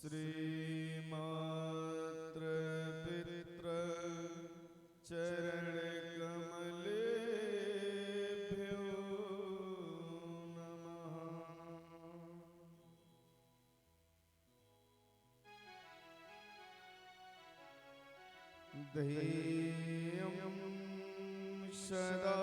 श्रीमात्र पित्र चरण कमलेभ्यो नमः। ध्येयं सदा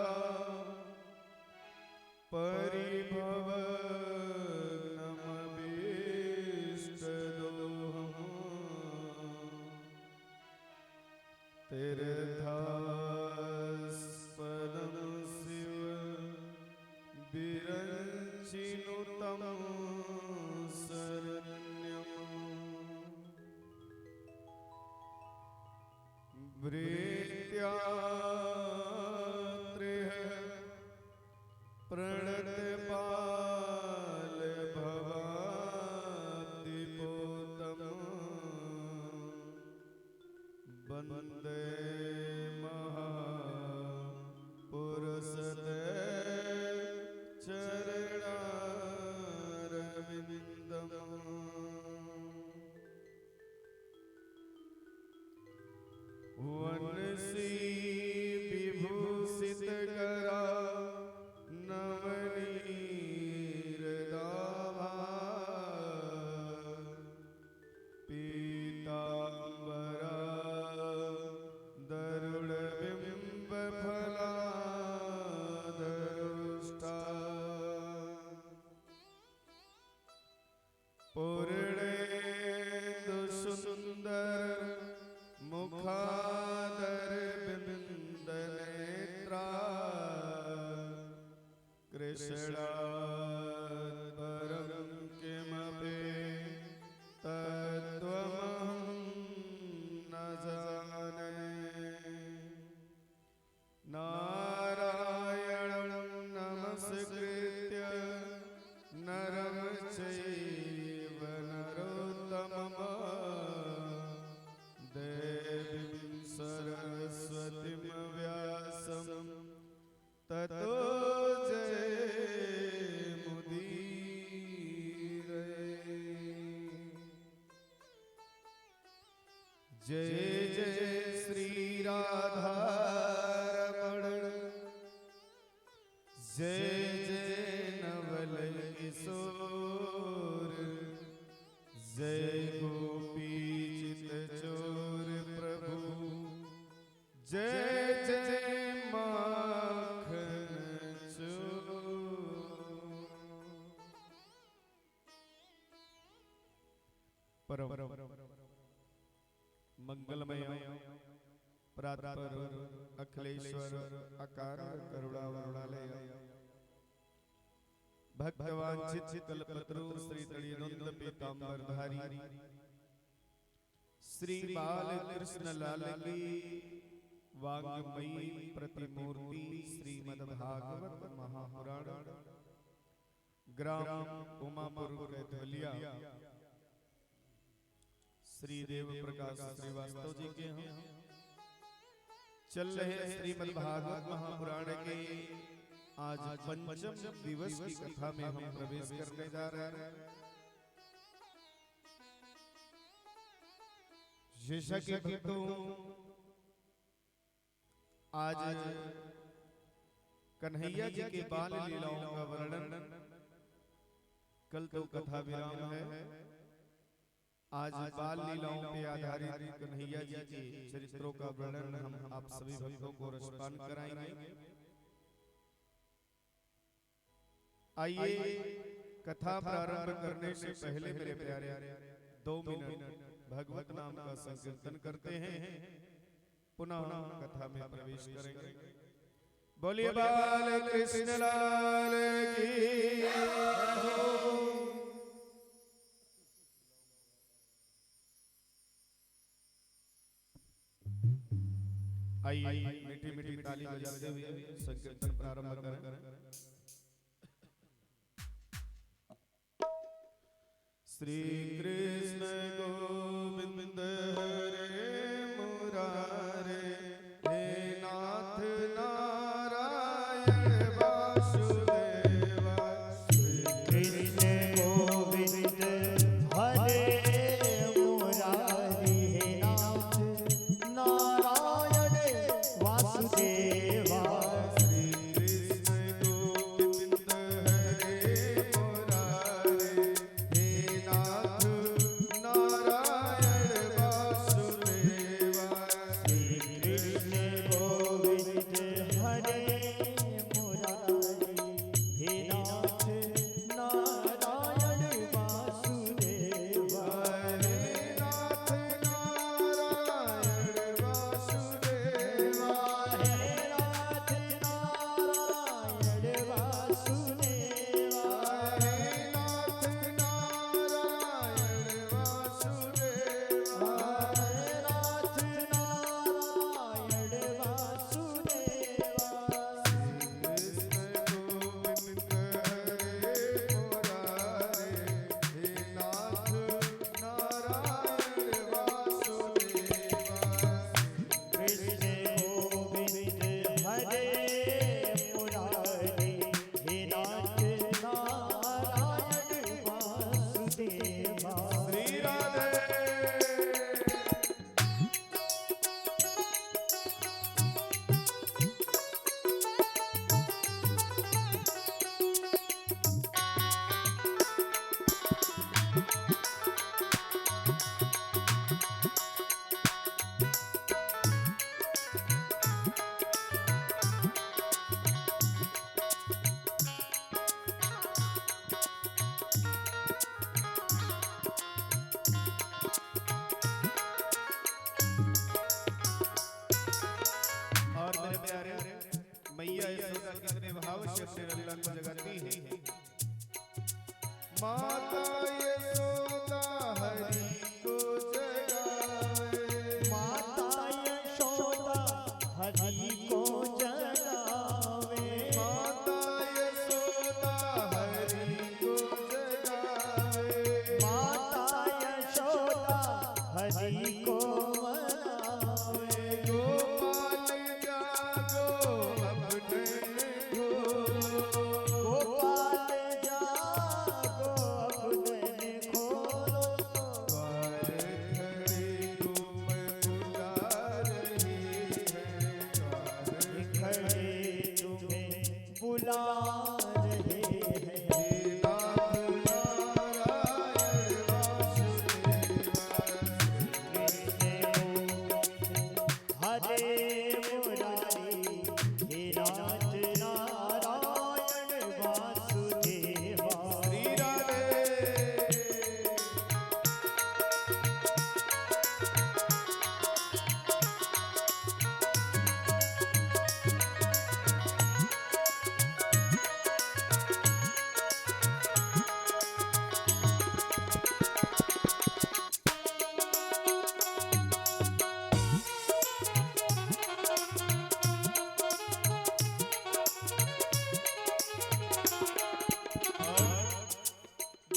तीर्थास्पदं शिव विरञ्चिनुतं शरण्यं वृत्यात्रेय प्रणतपाल भवाब्धिपोतं वन्दे महापुरुषते चरणारविन्दम्। वनसी विभूषितकरा नवनीरदाभा पीताम्बरा दरुणबिम्बफलादरुष्टा पूर्णेन्दुसुन्दर मुखादरविन्दनेत्रा कृष्णात्परं किमपि तत्त्वमहं न जाने। नारायणं नमस्कृत्य नरं चैव नरोत्तमम् देवीं सरस्वतीं व्यासं ततो जय जय श्री राधारमण जय जय नवल किशोर जय गोपी चित चोर प्रभु जय जय माखन चोर। मंगलमय परात्पर अखिलेश्वर अकार करुणावरुणालय भक्तवांछित कल्पतरु श्री तड़ीनंद पीतांबरधारी श्री बाल कृष्ण लाल की वांगमयी प्रतिमूर्ति श्रीमद्भागवत महापुराण ग्राम उमापुर कैथलिया श्री देव प्रकाश श्रीवास्तव जी के हम चल रहे श्रीमद्भागवत महापुराण के आज पंचम दिवस की कथा में हम प्रवेश करने जा रहे हैं। जैसा कि तो आज कन्हैया जी के बाल लीलाओं का वर्णन कल तो कथा विराम है। आज बाल लीलाओं पे आधारित कन्हैया जी के चरित्रों का वर्णन हम आप सभी भक्तों को रसपान कराएंगे। आइए कथा प्रारंभ करने से पहले मेरे प्यारे 2 मिनट भगवत नाम का संकीर्तन करते हैं, पुनः कथा में प्रवेश करेंगे। बोलिए बाल कृष्ण लाल की। आइए मीठी मीठी ताली बजाते हुए संकीर्तन प्रारंभ करें। श्री कृष्ण गोविंद हरे मुरारे हे नाथ नारायण वासुदेवा। श्री कृष्ण गोविंद हरे माता यशोदा हरि को जगावे, माता यशोदा हरि को जगावे, माता यशोदा हरि को जगावे, माता यशोदा हरि को मनावे। गोपाल जागो अब नैन खोलो, गोपाल जागो अब नैन खोलो, द्वार खड़ी तुम बुला रही है, द्वार खड़े तुम्हें बुला रहे हैं। हे नाथ नारायण वासुदेवा, हरे मुरारी हे नाथ नारायण वासुदेवा। श्री राधे।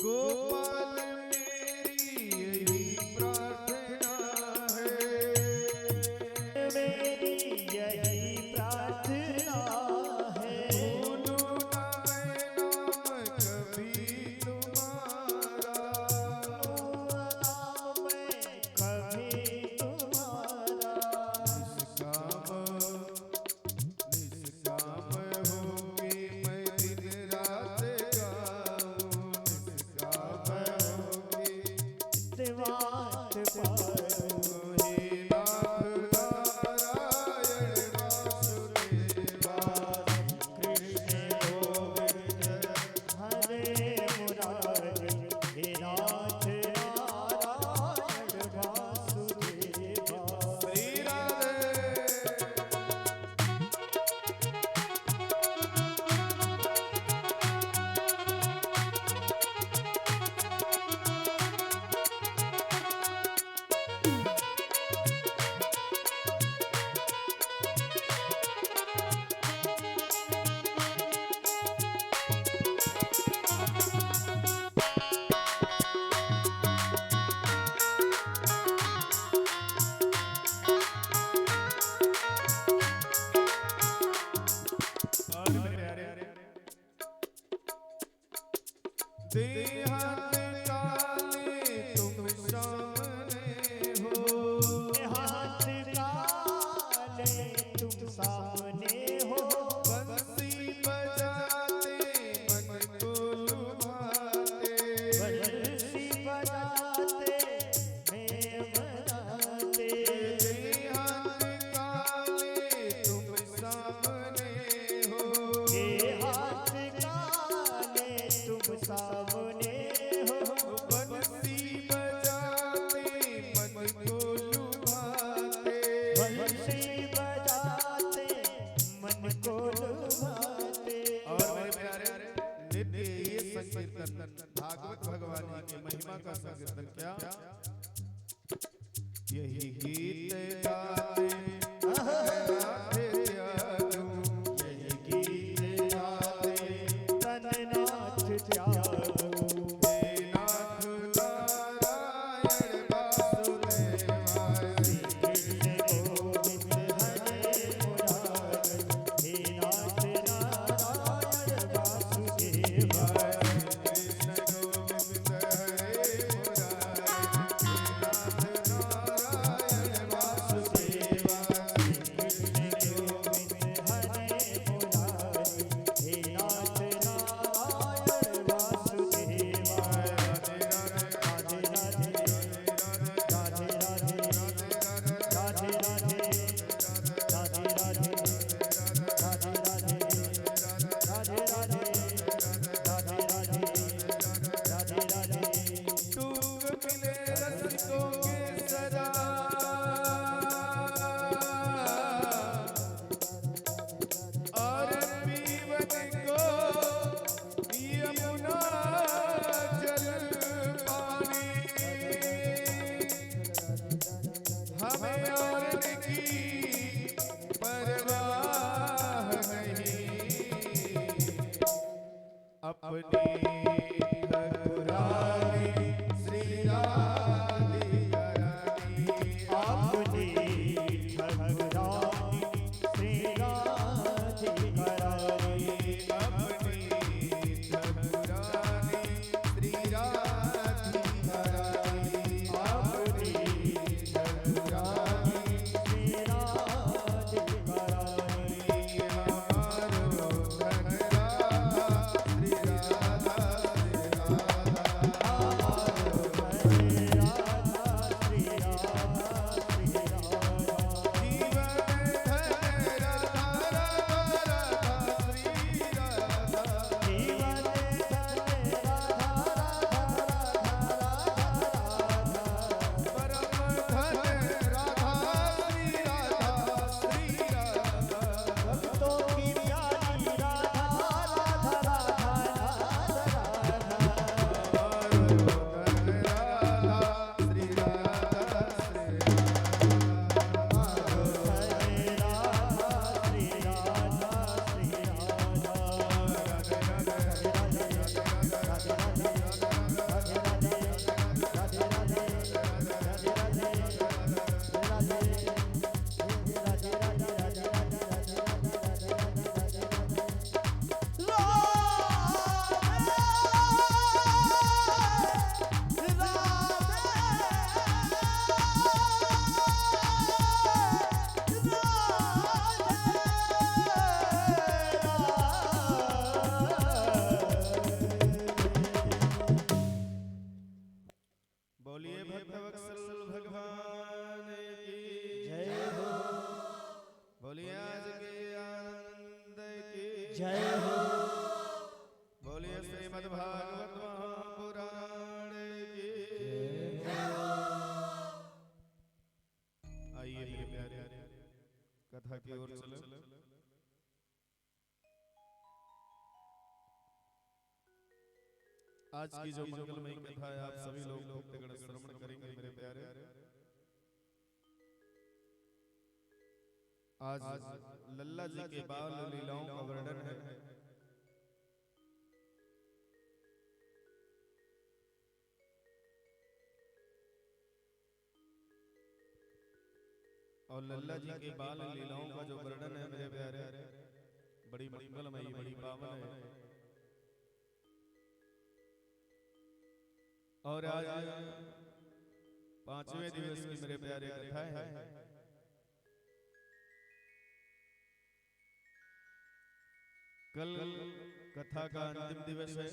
गोपाल मेरी यही प्रार्थना है, मेरी यही प्रार्थना है। भूलूं ना मैं नाम कभी तुम्हारा, नाम मैं कभी तुम्हारा। निष्काम होके मैं दिन रात गाऊं, निष्काम होके दिवात पाऊं। हे नाथ नारायण वासुदेवा, कृष्ण गोविंद हरे मुरारी हे नाथ नारायण वासुदेवा। श्री राधे। और मेरे प्यारे देहात काले तुम सामने हो, हाथ काले तुम सामने हो। बंसी बजाते मन को लुभाते, बंसी बजाते मैं मनाते। देहात काले तुम सामने हो, हे हाथ काले तुम सामने हो। बंसी बजाते मन को लुभाते, बंसी बजाते मन को लुभाते। और मेरे प्यारे नित्य ये संकीर्तन भागवत भगवान की महिमा का संकीर्तन क्या, यही गीत गाते राधे त्यागू, यही गीत गाते तननाथ त्यागो। हे नाथ नारायण वासुदेवा, कृष्ण गोविंद हरे मुरारी हे नाथ नारायण वासुदेवा। कृष्ण गोविंद हरे मुरारी, हे नाथ नारायण वासुदेवा। जय हो। बोलिए श्रीमद् भागवत महापुराण की। आइए मेरे प्यारे कथा की ओर चलो। आज की जो मंगलमयी कथा है आप सभी लोग भक्तगण श्रवण करेंगे मेरे प्यारे। आज लल्ला जी के बाल लीलाओं का वर्णन है। और लल्ला जी के बाल लीलाओं का जो वर्णन है मेरे प्यारे बड़ी मंगलमयी बड़ी पावन है। और आज 5वें दिवस की मेरे प्यारे कथा है। कल कथा का अंतिम दिवस है,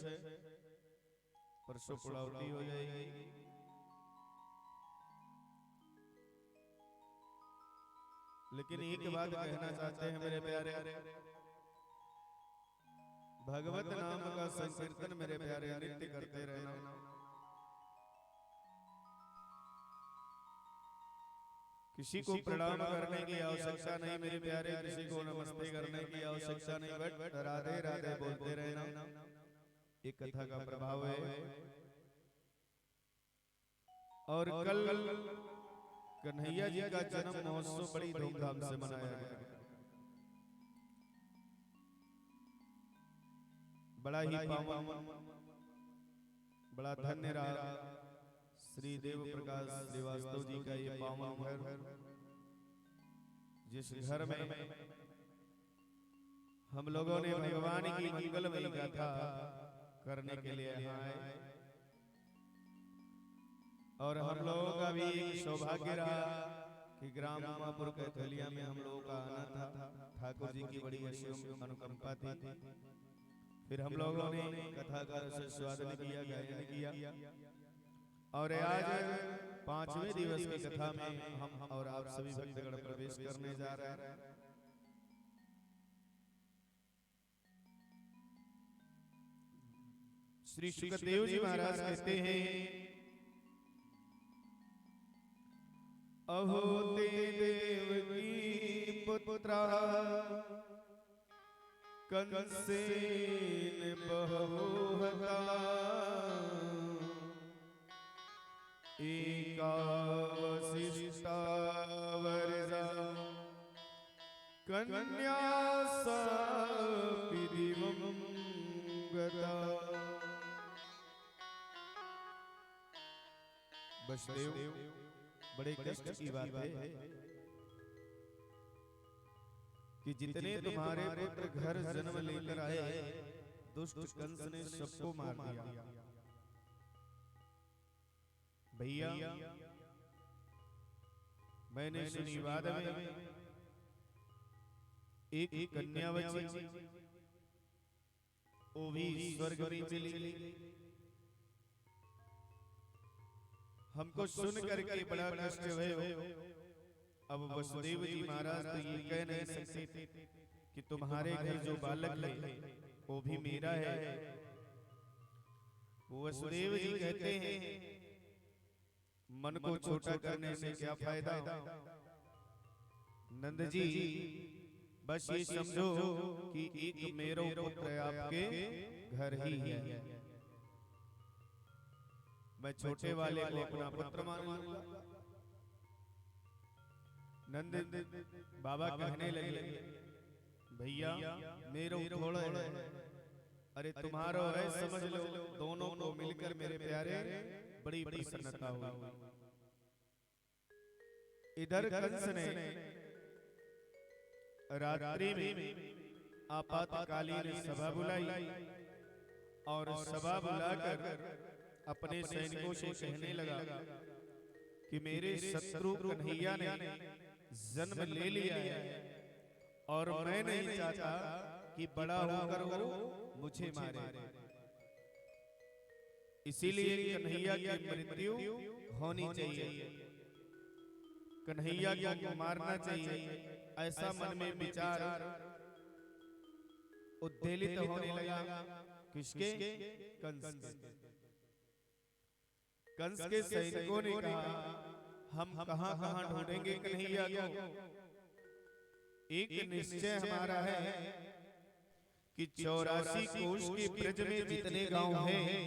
परसों पुड़ावटी हो जाएगी। लेकिन एक बात कहना चाहते हैं मेरे प्यारे, भगवत नाम का संकीर्तन मेरे प्यारे नित्य करते रहना। किसी को प्रणाम करने की आवश्यकता नहीं मेरे प्यारे, किसी को नमस्ते करने की आवश्यकता नहीं, बट राधे राधे बोलते रहना एक कथा का प्रभाव है। और कल कन्हैया जी का जन्म महोत्सव बड़ी धूमधाम से मनाया गया। बड़ा ही पावन बड़ा धन्य रहा श्री देव प्रकाश श्रीवास्तव जी का ये पावन घर, जिस घर में हम लोगों ने भगवान की मंगलमयी गाथा करने के लिए यहाँ आए। और हम लोगों का भी सौभाग्य रहा कि ग्राम उमापुर कैथलिया में हम लोगों का आना था। ठाकुर जी की बड़ी अनुकंपा थी। फिर हम लोगों ने कथा का स्वादन किया, गायन किया। और आज 5वें दिवस की कथा में हम और आप सभी भक्तगण प्रवेश करने जा रहे हैं। श्री सुखदेव जी महाराज कहते हैं, अहो ते देवकी पुत्रा कंसेन बहुहता एकावशिष्टावरजा कन्या सापिदिवं गता। वसुदेव, बड़े कष्ट की बात है कि जितने तुम्हारे पुत्र घर जन्म लेकर आए, दुष्ट कंस ने सबको मार दिया। भैया, मैंने सुनी वाद में एक कन्या बची, वो भी स्वर्ग में चली गई। हमको सुन करके बड़ा कष्ट हुए। अब वसुदेव जी महाराज तो ये कह नहीं सकते कि तुम्हारे घर जो बालक है वो भी मेरा है। वसुदेव जी कहते हैं, मन को छोटा करने से क्या फायदा। नंद जी, बस ये समझो कि एक मेरो पुत्र आपके घर ही है। मैं छोटे वाले को अपना पुत्र मानूंगा। नंद बाबा कहने लगे, भैया मेरो थोड़ा है, अरे तुम्हारा है समझ लो। दोनों को मिलकर मेरे प्यारे बड़ी प्रसन्नता हुई। इधर कंस ने रात्रि में आपातकालीन सभा बुलाई और सभा बुलाकर अपने सैनिकों से कहने लगा कि मेरे शत्रु कन्हैया ने जन्म ले लिया है और मैं नहीं चाहता कि बड़ा होकर वो मुझे मारे। इसीलिए कन्हैया की मृत्यु होनी चाहिए, कन्हैया को मारना चाहिए, ऐसा मन में विचार उद्वेलित होने लगा। किसके? कंस के। कंस के सैनिकों ने कहा, हम कहां कहां ढूंढेंगे कन्हैया को? एक निश्चय हमारा है कि 84 कोष के ब्रज में जितने गांव हैं,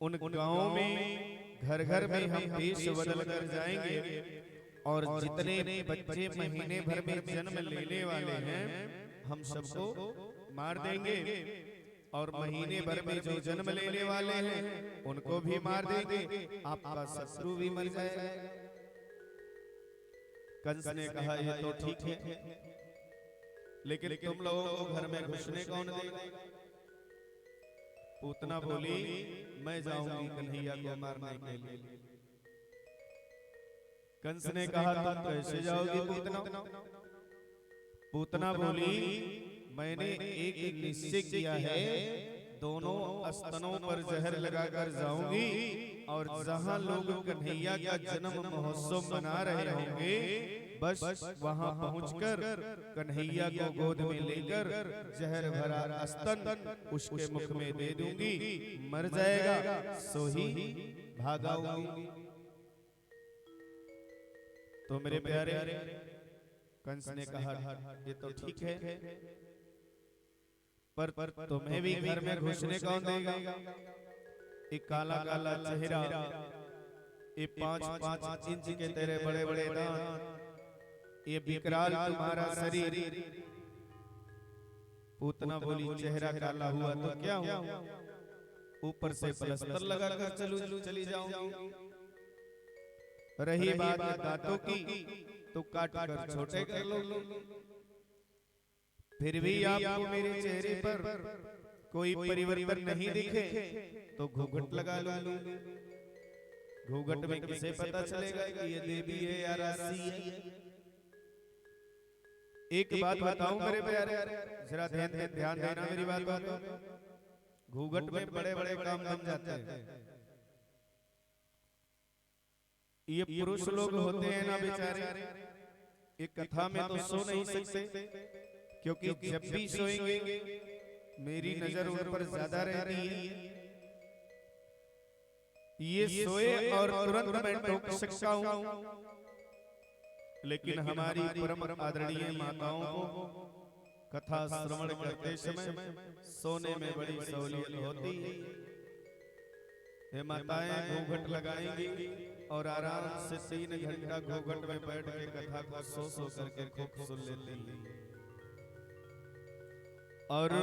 उन गांवों में घर घर में हम वेश बदल कर जाएंगे और जितने बच्चे महीने भर में जन्म लेने वाले हैं हम सबको मार देंगे, और महीने भर में जो जन्म लेने वाले हैं उनको भी मार देंगे, आपका शत्रु भी मर जाएगा। कंस ने कहा, ये तो ठीक है, लेकिन तुम लोगों को घर में घुसने कौन देगा? पूतना बोली, मैं जाऊंगी कन्हैया को मारने के लिए। कंस ने कहा, तुम कैसे जाओगी पूतना? पूतना बोली, मैंने एक निश्चय किया है, दोनों स्तनों पर जहर लगाकर जाऊंगी और जहां लोग कन्हैया का जन्म महोत्सव मना रहे होंगे, बस वहां पहुंचकर कन्हैया को गोद में लेकर जहर भरा स्तन उसके मुख में दे दूंगी, मर जाएगा, सो ही भागाऊंगी। तो मेरे प्यारे, कंस ने कहा, ये तो ठीक है, पर तुम्हें भी घर में घुसने कौन देगा? एक काला काला चेहरा, ये 5-5 इंच के तेरे बड़े बड़े दांत, ये विकराल तुम्हारा शरीर। पूतना बोली, चेहरा काला हुआ तो क्या हुआ, ऊपर से प्लास्टर लगाकर चली जाऊंगी। रही बात दांतों की, तो काट कर छोटे कर लो, फिर भी आपको मेरे चेहरे पर कोई परिवर्तन नहीं दिखे तो घूंघट लगा लो। घूंघट में किसे पता चलेगा कि ये देवी है या राशि है? एक बात बताऊं मेरे प्यारे, जरा ध्यान देना मेरी बात। घूंघट में बड़े बड़े काम बन जाते हैं। ये पुरुष लोग होते हैं ना बेचारे, एक कथा में तो सो नहीं सकते, क्योंकि जब भी सोएंगे मेरी नजर उन पर ज्यादा रहती है। ये सोए और तुरंत मैं टोक सकता हूं, लेकिन हमारी परम आदरणीय माताओं को कथा श्रवण करते समय सोने में बड़ी सहूलियत होती है। ये माताएं घूंघट लगाएंगी और आराम से 3 घंटा घूंघट में बैठ के कथा को सो करके खूब सुन लेती है। और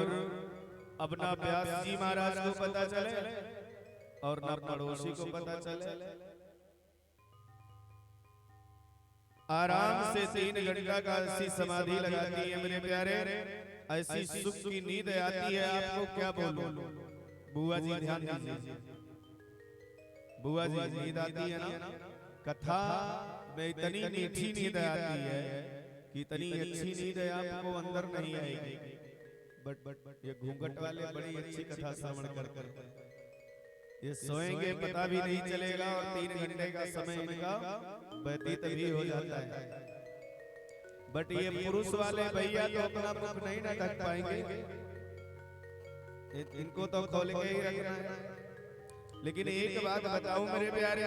अपना व्यास जी महाराज को पता चले और न पड़ोसी को पता चले, आराम से 3 घंटा का ऐसी समाधि लगाती है मेरे प्यारे, ऐसी सुख की नींद आती है, आपको क्या बोलूं। बुआ जी ध्यान दीजिए, बुआ जी नींद आती है ना, कथा में इतनी मीठी नींद आती है कि इतनी अच्छी नींद आपको अंदर नहीं आएगी। बट ये घूंघट वाले बड़ी अच्छी कथा श्रवण करते हैं, ये सोएंगे पता भी नहीं चलेगा और 3 घंटे का समय इनका व्यतीत भी हो जाता है। बट ये पुरुष वाले भैया तो अपना मुख नहीं ना ढक पाएंगे, इनको तो खोल के ही रखना है। लेकिन एक बात बताऊं मेरे प्यारे,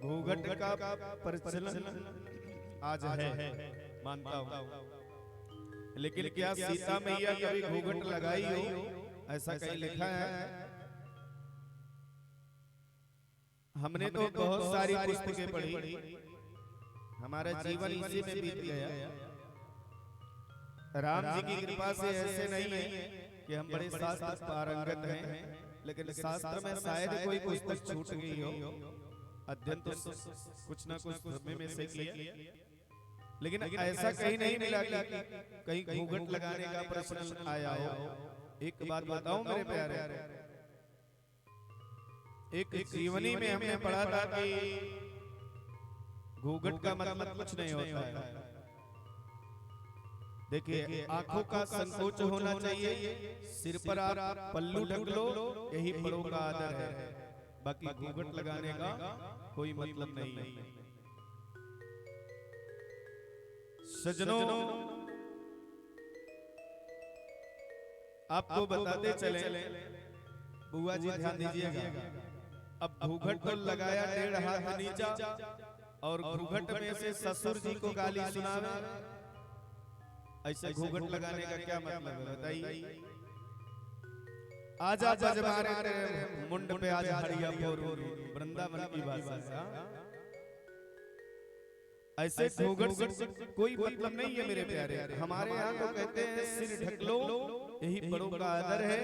घूंघट का प्रचलन आज है, मानता हूं, लेकिन क्या सीता मैया कभी घूंघट लगाई हो, ऐसा कहीं लिखा है? हमने तो बहुत सारी पुस्तकें पढ़ी, हमारा जीवन इसी में बीत गया। राम जी की कृपा से ऐसे नहीं है कि हम बड़े शास्त्र पारंगत हैं, लेकिन शास्त्र में शायद कोई पुस्तक छूट गई हो, अध्ययन तो कुछ ना कुछ में से किया, लेकिन ऐसा कहीं नहीं मिला कि कहीं घूंघट लगाने का प्रश्न आया हो। एक बात बताऊं मेरे प्यारे, एक जीवनी में हमने पढ़ा था कि घूंघट का मतलब कुछ नहीं होता है। देखिए, आंखों का संकोच होना चाहिए, सिर पर आप पल्लू ढक लो, यही बड़ों का आदर है, बाकी घूंघट लगाने का कोई मतलब नहीं है। सजनों, आपको बताते चले, बुआ जी ध्यान दीजिएगा। अब घूंघट तो लगाया 1.5 हाथ नीचा, और घूंघट में से ससुर जी को गाली सुनावे। ऐसे घूंघट लगाने का क्या मतलब है बताइए? आजा बजवारे तेरे मुंड पे आज हरिया फोर, वृंदावन की भाषा से। ऐसे घूंघट से कोई मतलब नहीं है मेरे प्यारे। हमारे यहाँ तो कहते हैं सिर ढक लो, यही बड़ों का आदर है,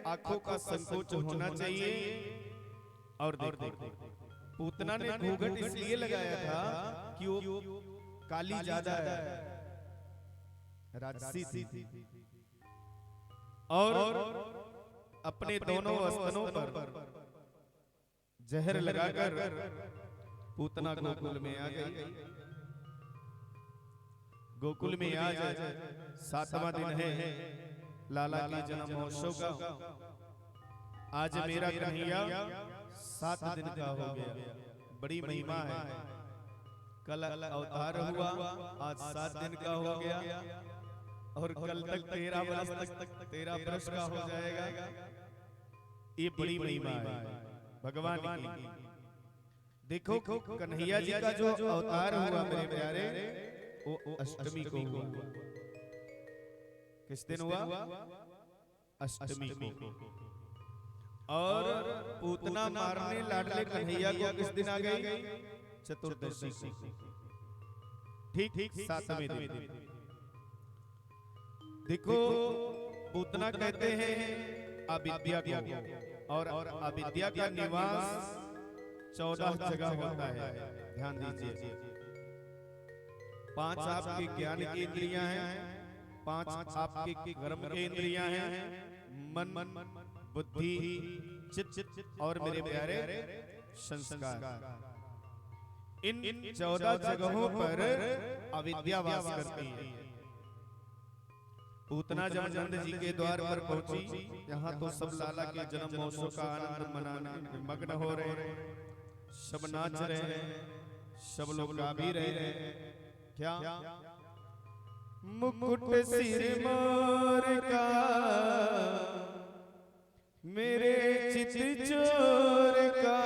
आंखों का संकोच होना चाहिए। और देखो पूतना ने घूंघट इसलिए लगाया था कि वो काली ज्यादा है, राजसी थी, और अपने दोनों स्तनों पर जहर लगाकर पूतना गोकुल में आ गई। गोकुल में आज 7वां दिन है लाला के जन्म महोत्सव का। आज मेरा कन्हैया 7 दिन का हो गया, बड़ी महिमा है। कल अवतार हुआ, आज 7 दिन का हो गया, और कल तक 13 वर्ष तक 13 वर्ष का हो जाएगा। ये बड़ी महिमा है भगवान की। देखो कन्हैया जी का जो अवतार हुआ मेरे प्यारे, वो अष्टमी को हुआ। किस दिन हुआ? अष्टमी को। और पूतना मारने लाडले कन्हैया को किस दिन आ गई? चतुर्दशी को। ठीक 7वें दिन। देखो पूतना कहते हैं अविद्या को, और अविद्या का निवास 14 जगह होता है। ध्यान दीजिए, 5 आपके ज्ञान की इंद्रियां हैं, 5 आपके कर्म की इंद्रियां हैं, मन, बुद्धि, चित्त और मेरे प्यारे संस्कार। इन 14 जगहों पर अविद्या वास करती है। पूतना जब नंद जी के द्वार पर पहुंची, यहाँ तो सब लाला के जन्म महोत्सव का आनंद मनाने में मग्न हो रहे हैं, सब नाच रहे हैं, सब लोग गा भी रहे हैं। क्या? मुकुट सिर मोर का मेरे चित चोर का,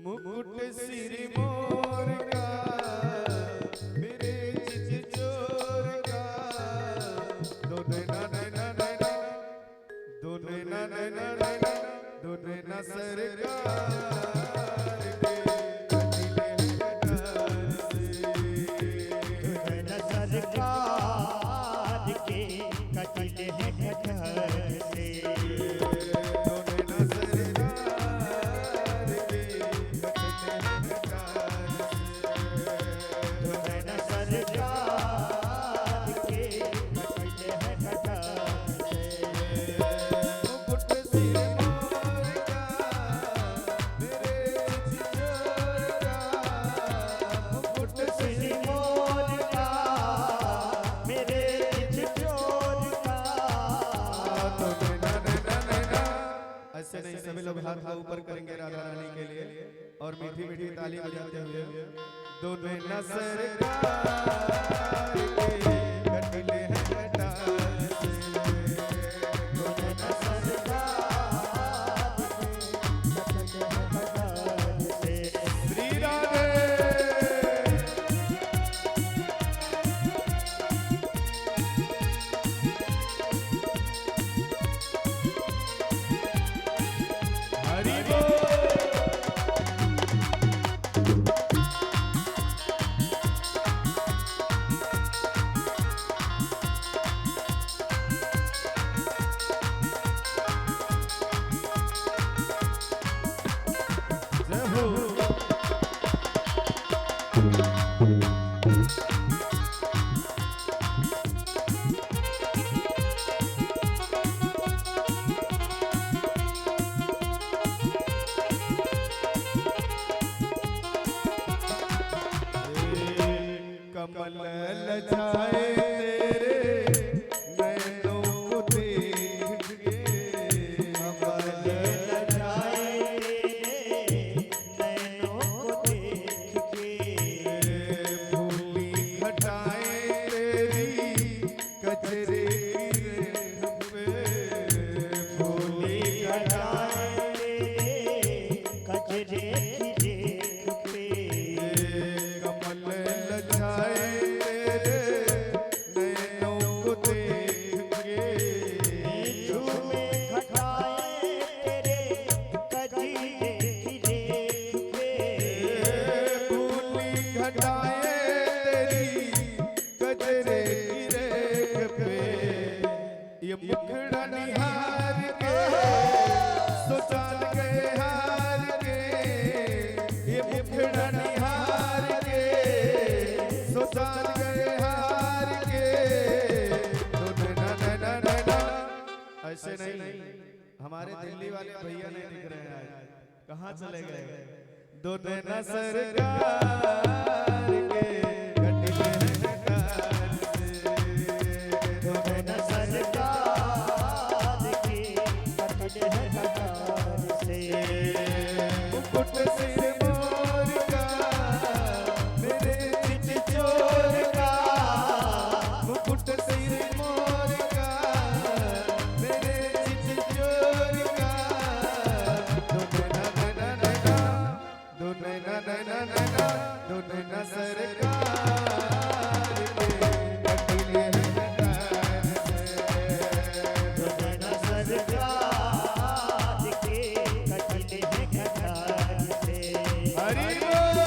मुकुट सिर मोर का मेरे चित चोर का, दोने ना ना ना ना, दोने ना ना ना ना, दोने ना सरकार के कटिले हैं कटहर से, नहीं, सभी लोग हाथ को ऊपर करेंगे राधा रानी के लिए, और मीठी मीठी ताली बजाते हुए। दोनों नजर कटले हैं कटार से, दोनों नजर श्री राधे। कमल लजाए तेरे नैनों को देख के, कमल लजाए वैसे नहीं, हमारे दिल्ली वाले भैया नहीं दिख रहे हैं आज, कहाँ चले गए? दो नैना सरकार के कटले हैं कटार से, दो नैना सरकार के कटले हैं कटार से। मुकुट सिर मोर का मेरे चित चोर का, मुकुट सिर मोर का मेरे चित चोर का, दो नैना नैना नैना, दो नैना नैना नैना, दो नैना सरकार के कटले हैं कटार से, दो नैना सरकार के कटले हैं कटार से। हरि बोल।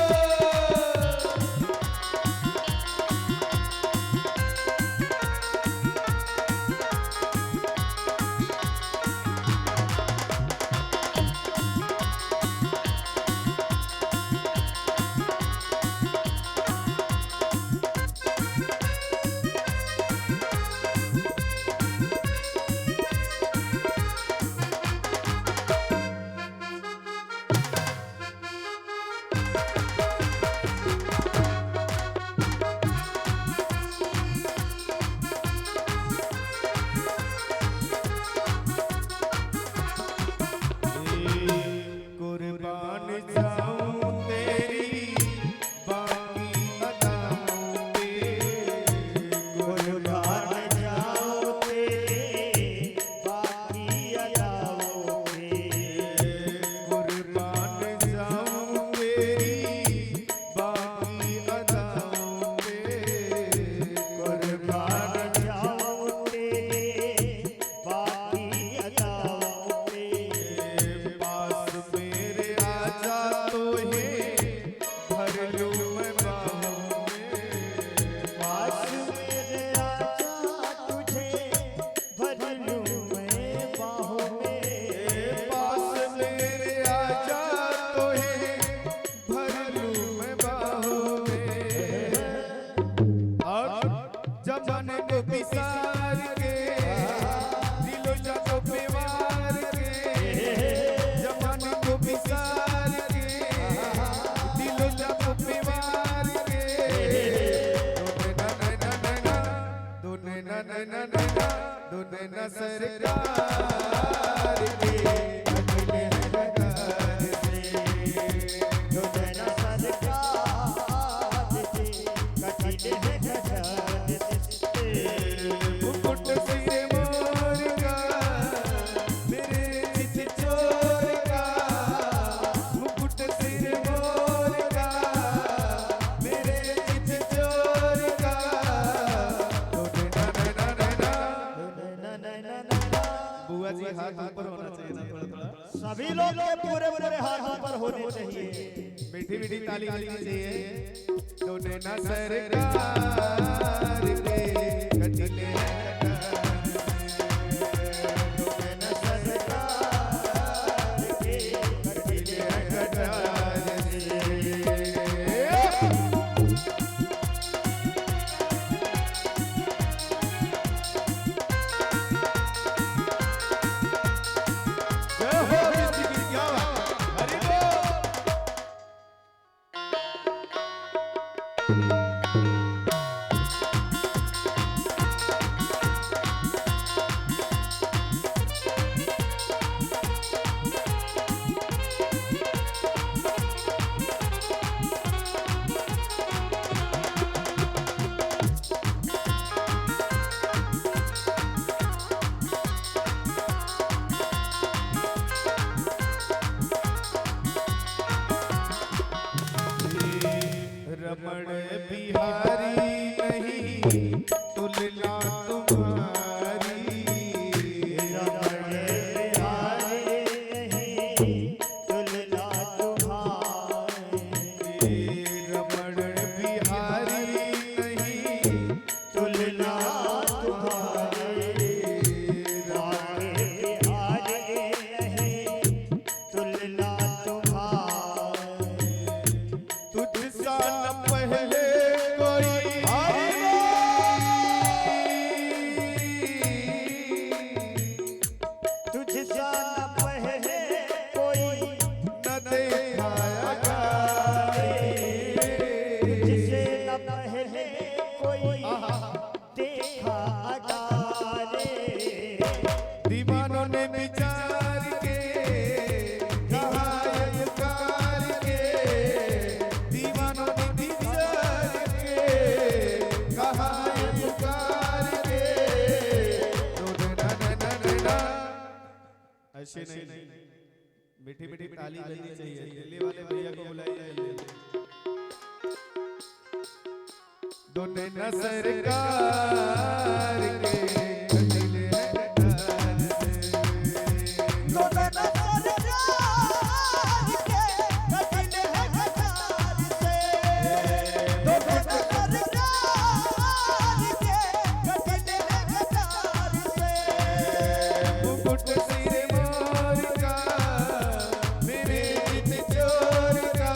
कुर्बान जाऊं तेरी बाकी अदाओं पे, कुर्बान जाओ तेरे बाकी अदाओं पे। कुर्बान जाऊं तेरी बाकी अदाओं पे, कुर्बान जाओ तेरे बाकी अदाओं पे। पास मेरे आजा तो है भर लूं मैं बाहों में, पास मेरे आजा तुझे भर लूं मैं बाहों में। पास मेरे आजा तो है भर लूं मैं बाहों में, और जमाने को बिसार के दिलो जाको बेवार के, जमाने को बिसार के दिलो जाको बेवार के, दो नैना नैना नैना, दो नैना सरकार के कटले हैं कटार से, दो नैना सरकार के कटले हैं कटार से। मुकुट सिर मोर का मेरे चित चोर का, मुकुट सिर मोर का मेरे चित चोर का, दो नैना नैना नैना। नैना नैना नैना। बुआ जी हाथ ऊपर होना चाहिए ना थोड़ा थोड़ा, सभी लोग के पूरे पूरे हाथ ऊपर होने चाहिए। मीठी मीठी ताली होनी चाहिए। दो नैना सरकार के कटले हैं कटार से, दो नैना सरकार के कटले हैं कटार से। जय हो विष्णु की क्या बात, हरि बोल। ऐसे नहीं, मीठी मीठी ताली बजनी चाहिए। दिल्ली वाले भैया को बुलाइए जल्दी। दोनों न सरकार के कटिले हैं कटार से, दोनों न सरकार के कटिले हैं कटार से, दोनों न सरकार के कटिले हैं कटार से। मुकुट सिर मोर का मेरे चित चोर का,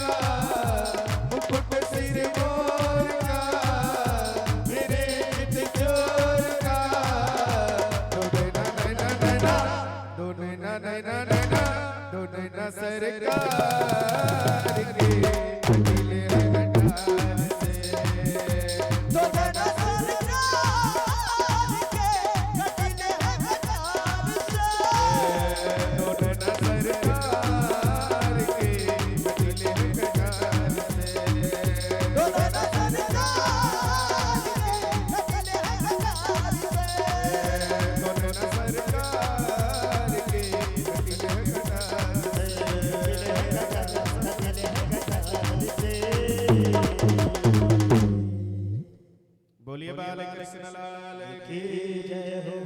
मुकुट सिर मोर का मेरे चित चोर का। दोनों न सरकार के कटिले हैं कटार से, दोनों न सरकार के कटिले हैं कटार से, दोनों न सरकार के कटिले हैं कटार से, दोनों न सरकार के कटिले हैं कटार से। दोनों न सरकार के कटिले हैं कटार से। बोलिए बाल कृष्ण लाल की जय हो।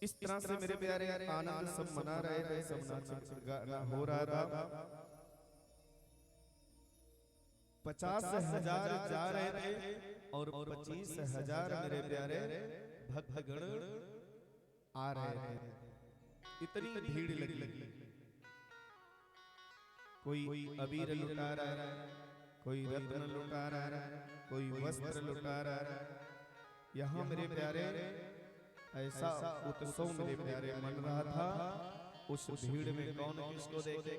इस तरह से मेरे प्यारे आनंद सब मना रहे थे, सब नाच गाना हो रहा था। 50,000 जा रहे थे और 25,000 मेरे प्यारे भक्तगण आ रहे थे। इतनी भीड़ लगी, कोई अबीर लुटा रहा है, कोई रत्न लुटा रहा है, कोई वस्त्र लुटा रहा है। यहाँ मेरे प्यारे ऐसा उत्सव मेरे प्यारे मन रहा था। उस भीड़ में कौन किसको देखे,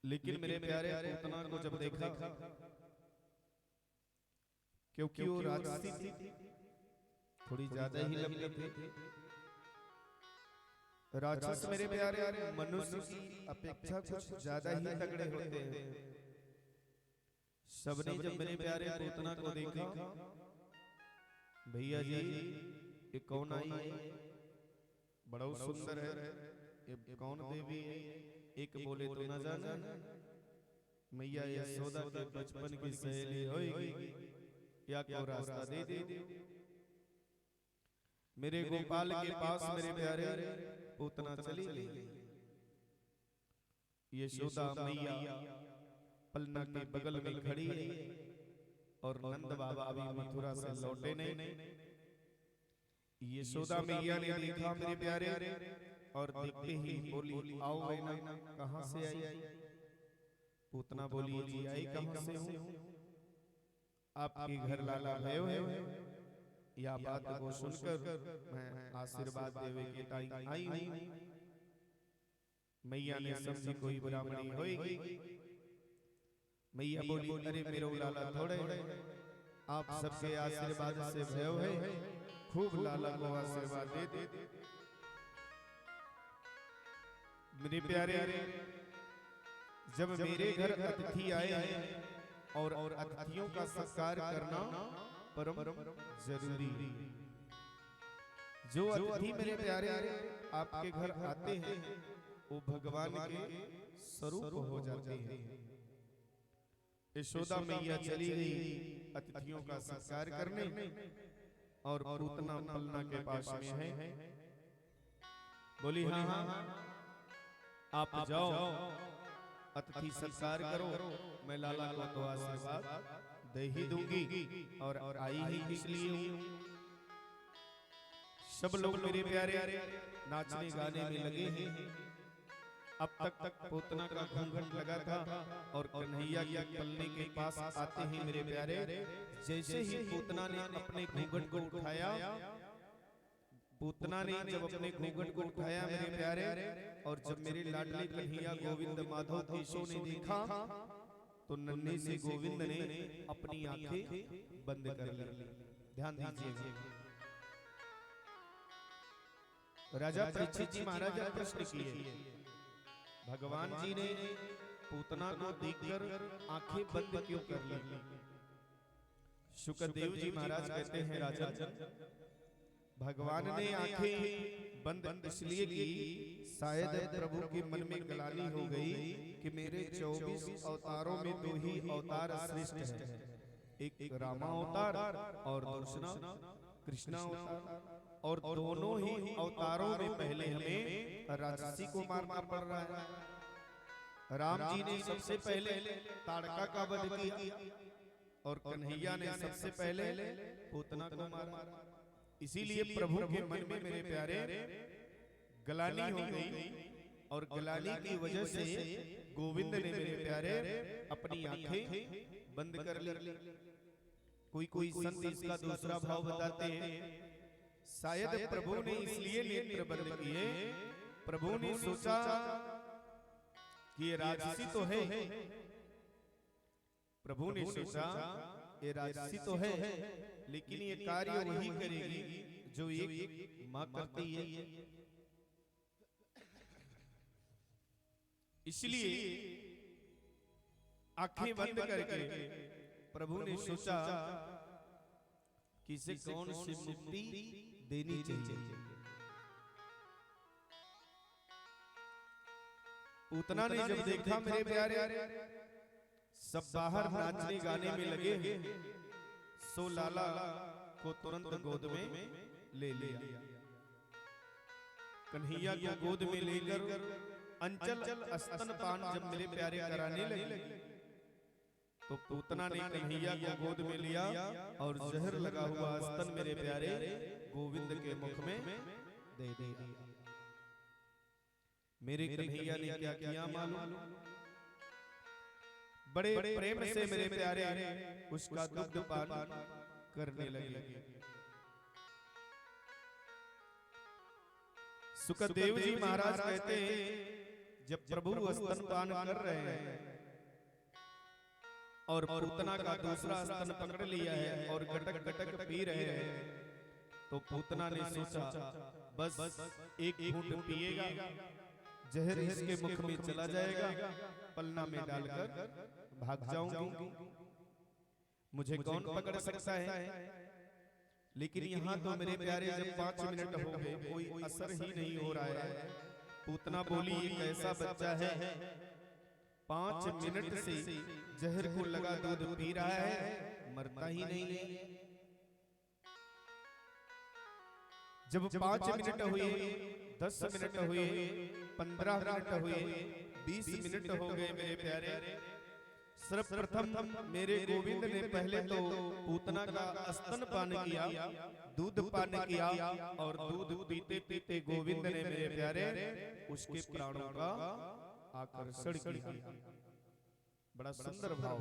लेकिन मेरे प्यारे पूतना को जब देखा, क्योंकि वो राक्षसी थी, थोड़ी ज्यादा ही लंबी थी। राक्षस मेरे प्यारे मनुष्य की अपेक्षा कुछ ज्यादा ही तगड़े होते हैं। सबने जब मेरे प्यारे पूतना को देखा, भैया जी ये कौन आई है, बड़ा सुंदर है, ये कौन देवी है। एक बोले तो न जाने, मैया यशोदा के बचपन की सहेली होगी, या को रास्ता दे दे। मेरे गोपाल के पास मेरे प्यारे पूतना चली गई। यशोदा मैया पलना के बगल में खड़ी है और नंद बाबा अभी मथुरा से लौटे नहीं। यशोदा मैया ने देखा मेरे प्यारे और देखते ही बोली, आओ मैना, कहां से आई? पूतना बोली, जी आई कहां से हूं? आपके घर लाला भय है। या बात को सुनकर मैं आशीर्वाद देवे के टाइम आई हूं। मैया ने समझी कोई ब्राह्मणी होगी। मैया बोली, अरे मेरे लाला थोड़े, आप सबके आशीर्वाद से भय है, खूब लाला को आशीर्वाद दे दे। मेरे प्यारे जब मेरे घर अतिथि आए और अतिथियों का सत्कार करना परम जरूरी। जो अतिथि मेरे प्यारे आपके घर आते हैं वो भगवान के स्वरूप हो जाते हैं। यशोदा मैया चली गई अतिथियों का सत्कार करने और पूतना पलना के पास में है। बोली, हाँ हाँ आप जाओ, अतिथि सत्कार करो, मैं लाला को तो आशीर्वाद दे ही दूंगी और आई ही इसलिए हूं। सब लोग मेरे प्यारे नाचने गाने में लगे हैं। अब तक पूतना का घूंघट लगा था और कन्हैया के पलने के पास आते ही मेरे प्यारे जैसे ही पूतना ने अपने घूंघट को उठाया, पूतना ने जब अपने घूंघट को उठाया मेरे प्यारे, और जब मेरे लाडले कन्हैया गोविंद माधव केशव ने देखा तो नन्हे से गोविंद ने अपनी आंखें बंद कर ली। ध्यान दीजिए, राजा परीक्षित जी महाराज प्रश्न किए, भगवान जी ने पूतना को देखकर आंखें बंद क्यों कर ली? शुकदेव जी महाराज कहते हैं राजन, भगवान ने आंखें बंद इसलिए की, शायद प्रभु के मन में ग्लानि हो गई कि मेरे 24 अवतारों में 2 ही अवतार श्रेष्ठ हैं, एक रामा अवतार और दूसरा कृष्णा अवतार, और दोनों ही अवतारों में पहले हमें राक्षसी को मारना पड़ रहा है। राम जी ने सबसे पहले ताड़का का वध किया और कन्हैया ने सबसे पहले पूतना को मारा। इसीलिए प्रभु के मन में मेरे प्यारे ग्लानि हो गई, और ग्लानि की वजह से गोविंद ने मेरे प्यारे अपनी आंखें बंद कर ली। कोई संत इसका दूसरा भाव बताते हैं, शायद प्रभु ने इसलिए नेत्र बंद किए, प्रभु ने सोचा कि ये राक्षसी तो है, प्रभु ने सोचा ये राक्षसी तो है, लेकिन ये कार्य वही करेगी जो एक मां करती है। इसलिए आंखें बंद करके प्रभु ने सोचा कि इसे कौन सी मुक्ति देनी चाहिए। पूतना ने जब देखा मेरे प्यारे सब बाहर नाचने गाने में लगे, सो लाला को तुरंत गोद में ले लिया। कन्हैया को गोद में लेकर अंचल स्तनपान जब मेरे प्यारे कराने लगे, तो पूतना ने कन्हैया को गोद में लिया और जहर लगा हुआ स्तन मेरे प्यारे गोविंद के मुख में दे दिया। मेरे कन्हैया ने क्या किया मालूम? बड़े प्रेम से मेरे प्यारे उसका दुग्ध पान करने लगे। सुखदेव जी महाराज कहते हैं, जब प्रभु स्तनपान कर रहे हैं और पूतना का दूसरा स्तन पकड़ लिया है और गटक गटक पी रहे हैं, तो पूतना ने सोचा बस एक घूंट पिएगा, जहर इसके मुख में चला जाएगा, पलना में डालकर भाग जाऊंगी, मुझे कौन पकड़ सकता है। लेकिन यहाँ तो मेरे प्यारे जब 5 मिनट हो गए कोई असर ही नहीं हो रहा है। पूतना बोली ये कैसा बच्चा है, 5 मिनट से जहर को लगा दूध पी रहा है, मरता ही नहीं है। जब 5 मिनट हुए, 10 मिनट हुए, 15 मिनट हुए, 20 मिनट हो गए मेरे प्यारे, सर्वप्रथम मेरे गोविंद ने पहले तो पूतना का स्तन पान किया, दूध पान किया, और दूध पीते पीते गोविंद ने मेरे प्यारे उसके प्राणों का आकर्षण किया। बड़ा सुंदर भाव।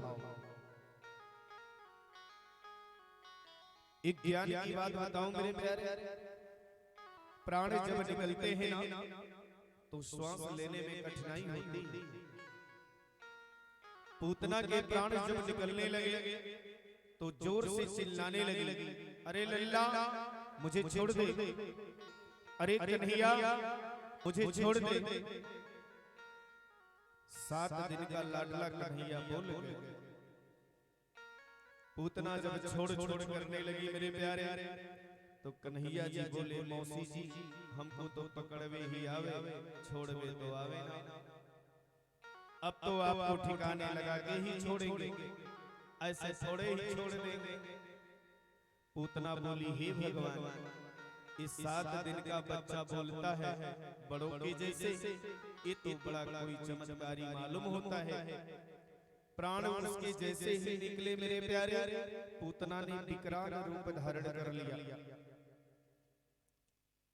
एक ज्ञान की बात बताऊं मेरे प्यारे, प्राण जब निकलते हैं ना तो श्वास लेने में कठिनाई होती है। पूतना के प्राण जब निकलने लगे तो जोर से चिल्लाने लगी, अरे लल्ला मुझे छोड़ दे, अरे कन्हैया मुझे छोड़ दे। 7 दिन का लाडला कन्हैया बोल गए। पूतना जब छोड़ छोड़ करने लगी मेरे प्यारे, तो कन्हैया जी बोले, मौसी जी हमको तो पकड़वे ही आवे, छोड़वे तो आवे ना। अब तो आपको ठिकाने लगा के ही छोड़ेंगे, ऐसे थोड़े ही छोड़ देंगे। पूतना बोली, हे भगवान, इस 7 दिन का बच्चा बोलता है बड़ों के जैसे, ये तो बड़ा कोई चमत्कारी मालूम होता है। प्राण उसके जैसे ही निकले मेरे प्यारे, पूतना ने विकराल रूप धारण कर लिया,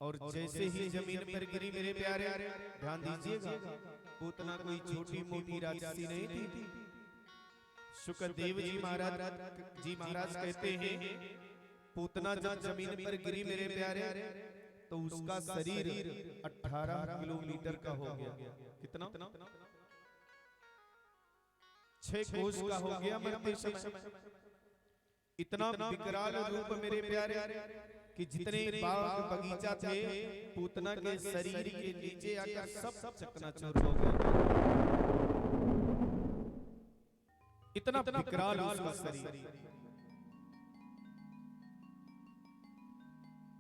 और जैसे ही जमीन पर गिरी मेरे प्यारे, ध्यान दीजिएगा, पूतना कोई छोटी मोटी राक्षसी नहीं थी। शुकदेव जी महाराज कहते हैं, पूतना जब जमीन पर गिरी मेरे प्यारे, तो उसका शरीर 18 किलोमीटर का हो गया। कितना? 6 कोस का हो गया मरते समय। इतना विकराल रूप मेरे प्यारे कि जितने बाग बगीचा थे पूतना के शरीर के नीचे आकर सब चकनाचूर हो गए। इतना विकराल उसका शरीर।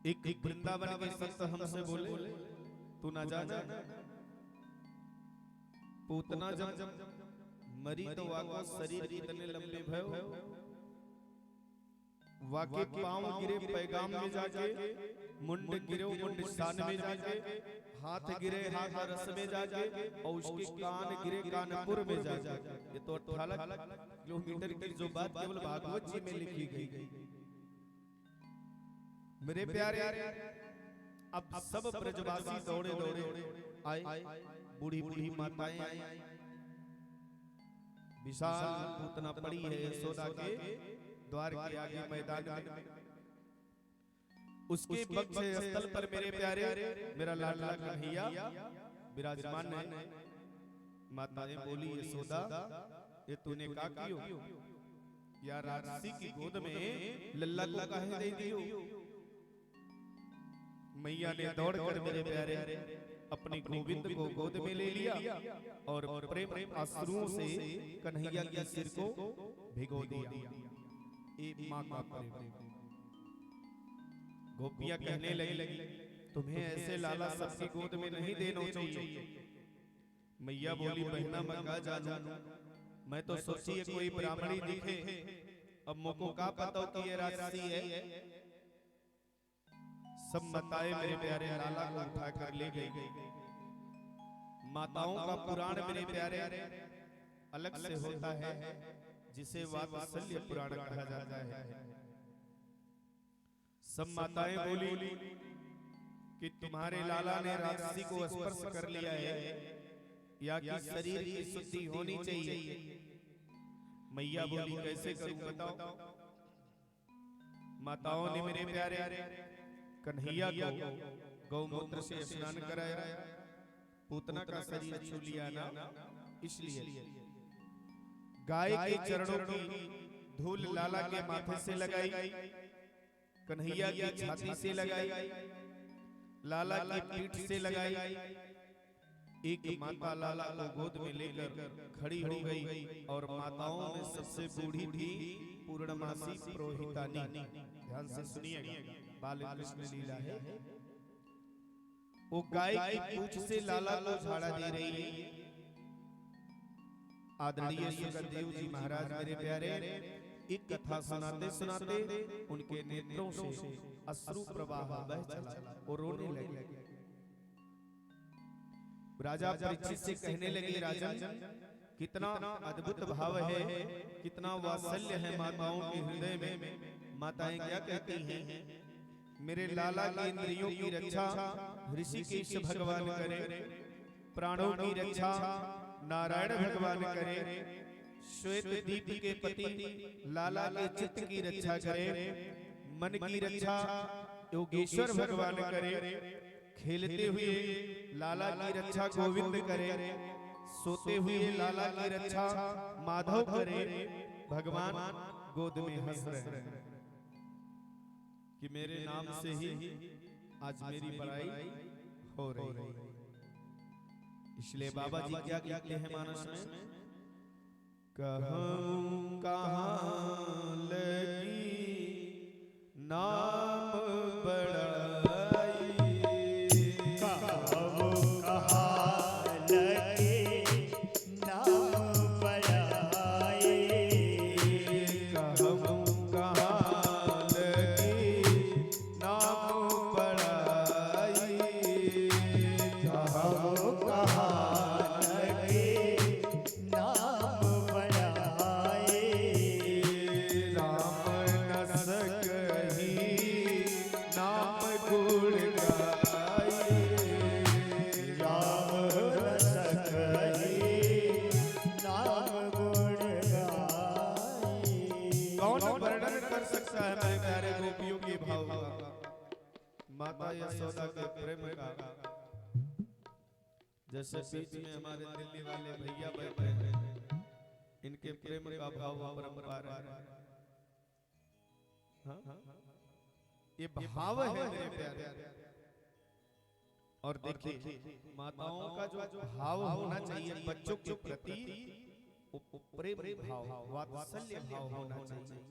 एक वृंदावन के संत हमसे बोले, तू ना जाना पूतना जब मरी तो वाको शरीर कितने लंबे भयो, वाके पांव गिरे पैगाम में जाके, मुंड गिरे मुंड स्थान में जाके, हाथ गिरे हाथ रस में जाके, और उसके कान गिरे कानपुर में जाके। ये तो 18 किलोमीटर की जो बात केवल भागवत जी में लिखी गई। मेरे प्यारे, अब सब ब्रजवासी दौड़े दौड़े आए, बूढ़ी बूढ़ी माताएं आई, विशाल पूतना पड़ी है यशोदा के द्वार के आगे मैदान में। उसके पक्ष स्थल पर मेरे प्यारे मेरा लाडला कन्हैया विराजमान है। माताएं बोली, यशोदा ये तूने क्या कियो? या राक्षसी की गोद में लल्ला को काहे दे दियो? मैया ने दौड़कर मेरे प्यारे अपने गोविंद को गोद में ले लिया और प्रेम अश्रुओं से कन्हैया के सिर को भिगो दिया। एक माँ का प्रेम। गोपियां कहने लगी, तुम्हें ऐसे लाला सबकी गोद में नहीं देना चाहिए। मैया बोली, बहना मगा जानू, मैं तो सोची है कोई ब्राह्मणी दिखे, अब मुझको का पता कि ये राक्षसी है। सब माताएं मेरे प्यारे लाला को उठा कर ले गई। माताओं का पुराण मेरे प्यारे अलग से होता है, जिसे वात्सल्य पुराण कहा जाता है। सब माताएं बोली कि तुम्हारे लाला ने राक्षसी को स्पर्श कर लिया है, या कि शरीर की शुद्धि होनी चाहिए। मैया बोली, कैसे करूं बताओ? माताओं ने मेरे प्यारे कन्हैया को गौमूत्र से स्नान कराया, पूतना का शरीर छू लिया ना, इसलिए गाय के चरणों की धूल लाला के माथे से लगाई, कन्हैया की छाती से लगाई, लाला की पीठ से लगाई। एक माता लाला को गोद में लेकर खड़ी हो गई, और माताओं में सबसे बूढ़ी थी पूर्णमासी पुरोहितानी। ध्यान से सुनिएगा, बाल कृष्ण लीला है। वो गाय की पूंछ से लाला को झाड़ा दे रही है। आदरणीय सुखदेव जी महाराज मेरे प्यारे एक कथा सुनाते सुनाते उनके नेत्रों से अश्रु प्रवाह बह चला और रोने लगे। राजा परीक्षित से कहने लगे, राजन कितना अद्भुत भाव है, कितना वात्सल्य है माताओं के हृदय में। माताएं क्या कहती हैं? मेरे लाला की इंद्रियों की रक्षा ऋषिकेश भगवान करे, प्राणों की रक्षा नारायण भगवान करे, श्वेत दीप के पति लाला के चित्त की रक्षा करे, मन की रक्षा योगेश्वर भगवान करे, खेलते हुए लाला की रक्षा गोविंद करे, सोते हुए लाला की रक्षा माधव करे। भगवान गोद में हंस रहे कि मेरे नाम से ही आज मेरी बड़ाई हो रही है। इसलिए बाबा जी क्या कहते हैं मानस में? कहूं कहाँ लगी नाम बड़ाई, कहूं कहाँ लगी नाम बड़ाई, कहूं कहाँ लगी नाम बड़ाई, कहूं कहाँ लगी नाम बड़ाई, राम न सकही नाम गुण गाई, राम रस कही नाम गुण गाई। कौन वर्णन कर सकता है मेरे प्यारे गोपियों के भाव का, माता यशोदा के प्रेम का। जैसे बीच में हमारे दिल्ली वाले भैया बैठे हैं, इनके प्रेम का भाव अपरंपार है। हाँ? ये भाव है मेरे प्यारे। और देखिए माताओं का जो भाव होना चाहिए बच्चों के प्रति, प्रेम भाव वात्सल्य भाव होना चाहिए।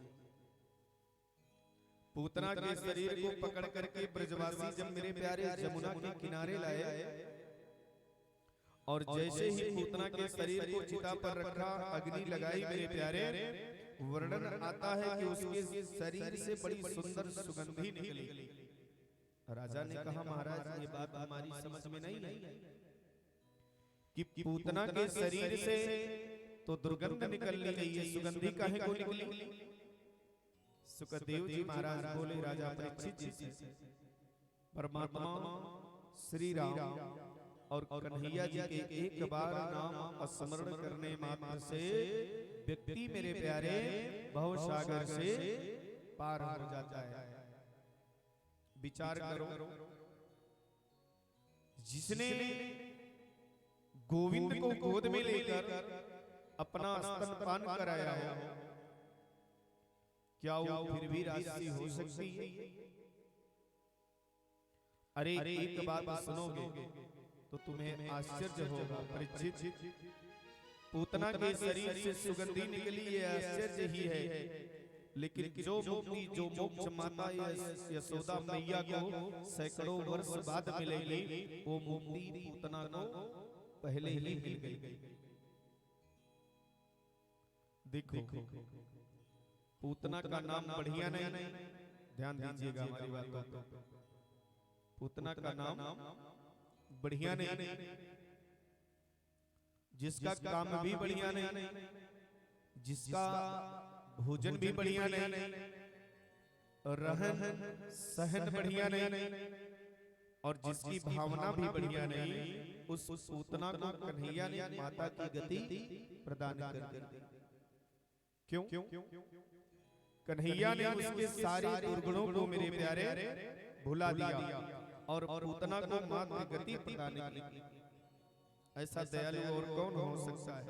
पूतना के शरीर को पकड़ करके ब्रजवासी जब मेरे प्यारे जमुना के किनारे लाए, और जैसे ही पूतना के शरीर को चिता पर रखा, अग्नि लगाई मेरे प्यारे, वर्णन आता है कि उसके शरीर से बड़ी सुंदर सुगंधी निकली। राजा ने कहा, महाराज ये बात हमारी समझ में नहीं है कि पूतना के शरीर से तो दुर्गंध निकल रही है, सुगंधी काहे को निकली? सुखदेव जी महाराज बोले, राजा परीक्षित जी से परमात्मा श्री राम और कन्हैया जी के एक बार नाम स्मरण करने मात्र से व्यक्ति मेरे प्यारे भव सागर से पार हो जाता है। विचार करो, जिसने गोविंद को गोद में लेकर अपना स्तनपान कराया हो, क्या वो फिर भी राशि हो सकती है? अरे एक बात सुनोगे तो तुम्हें आश्चर्य होगा परीक्षित, पूतना के शरीर से सुगंधी निकली, ये आश्चर्य ही है, लेकिन जो मुक्ति, जो मोक्ष माता यशोदा मैया को सैकड़ों वर्ष बाद मिलेगी, वो मुक्ति पूतना को पहले ही मिल गई। देखो, पूतना का नाम बढ़िया नहीं, ध्यान दीजिएगा हमारी बातों को। पूतना का नाम बढ़िया नहीं, जिसका काम भी बढ़िया नहीं, जिसका भोजन भी बढ़िया नहीं, रहन सहन बढ़िया नहीं, और जिसकी भावना भी बढ़िया नहीं, उस पूतना को कन्हैया ने माता की गति प्रदान कर दी। क्यों? कन्हैया ने उसके सारे दुर्गुणों को मेरे प्यारे भुला दिया और पूतना को मात्र गति प्रदान की। ऐसा दयालु और कौन हो सकता है?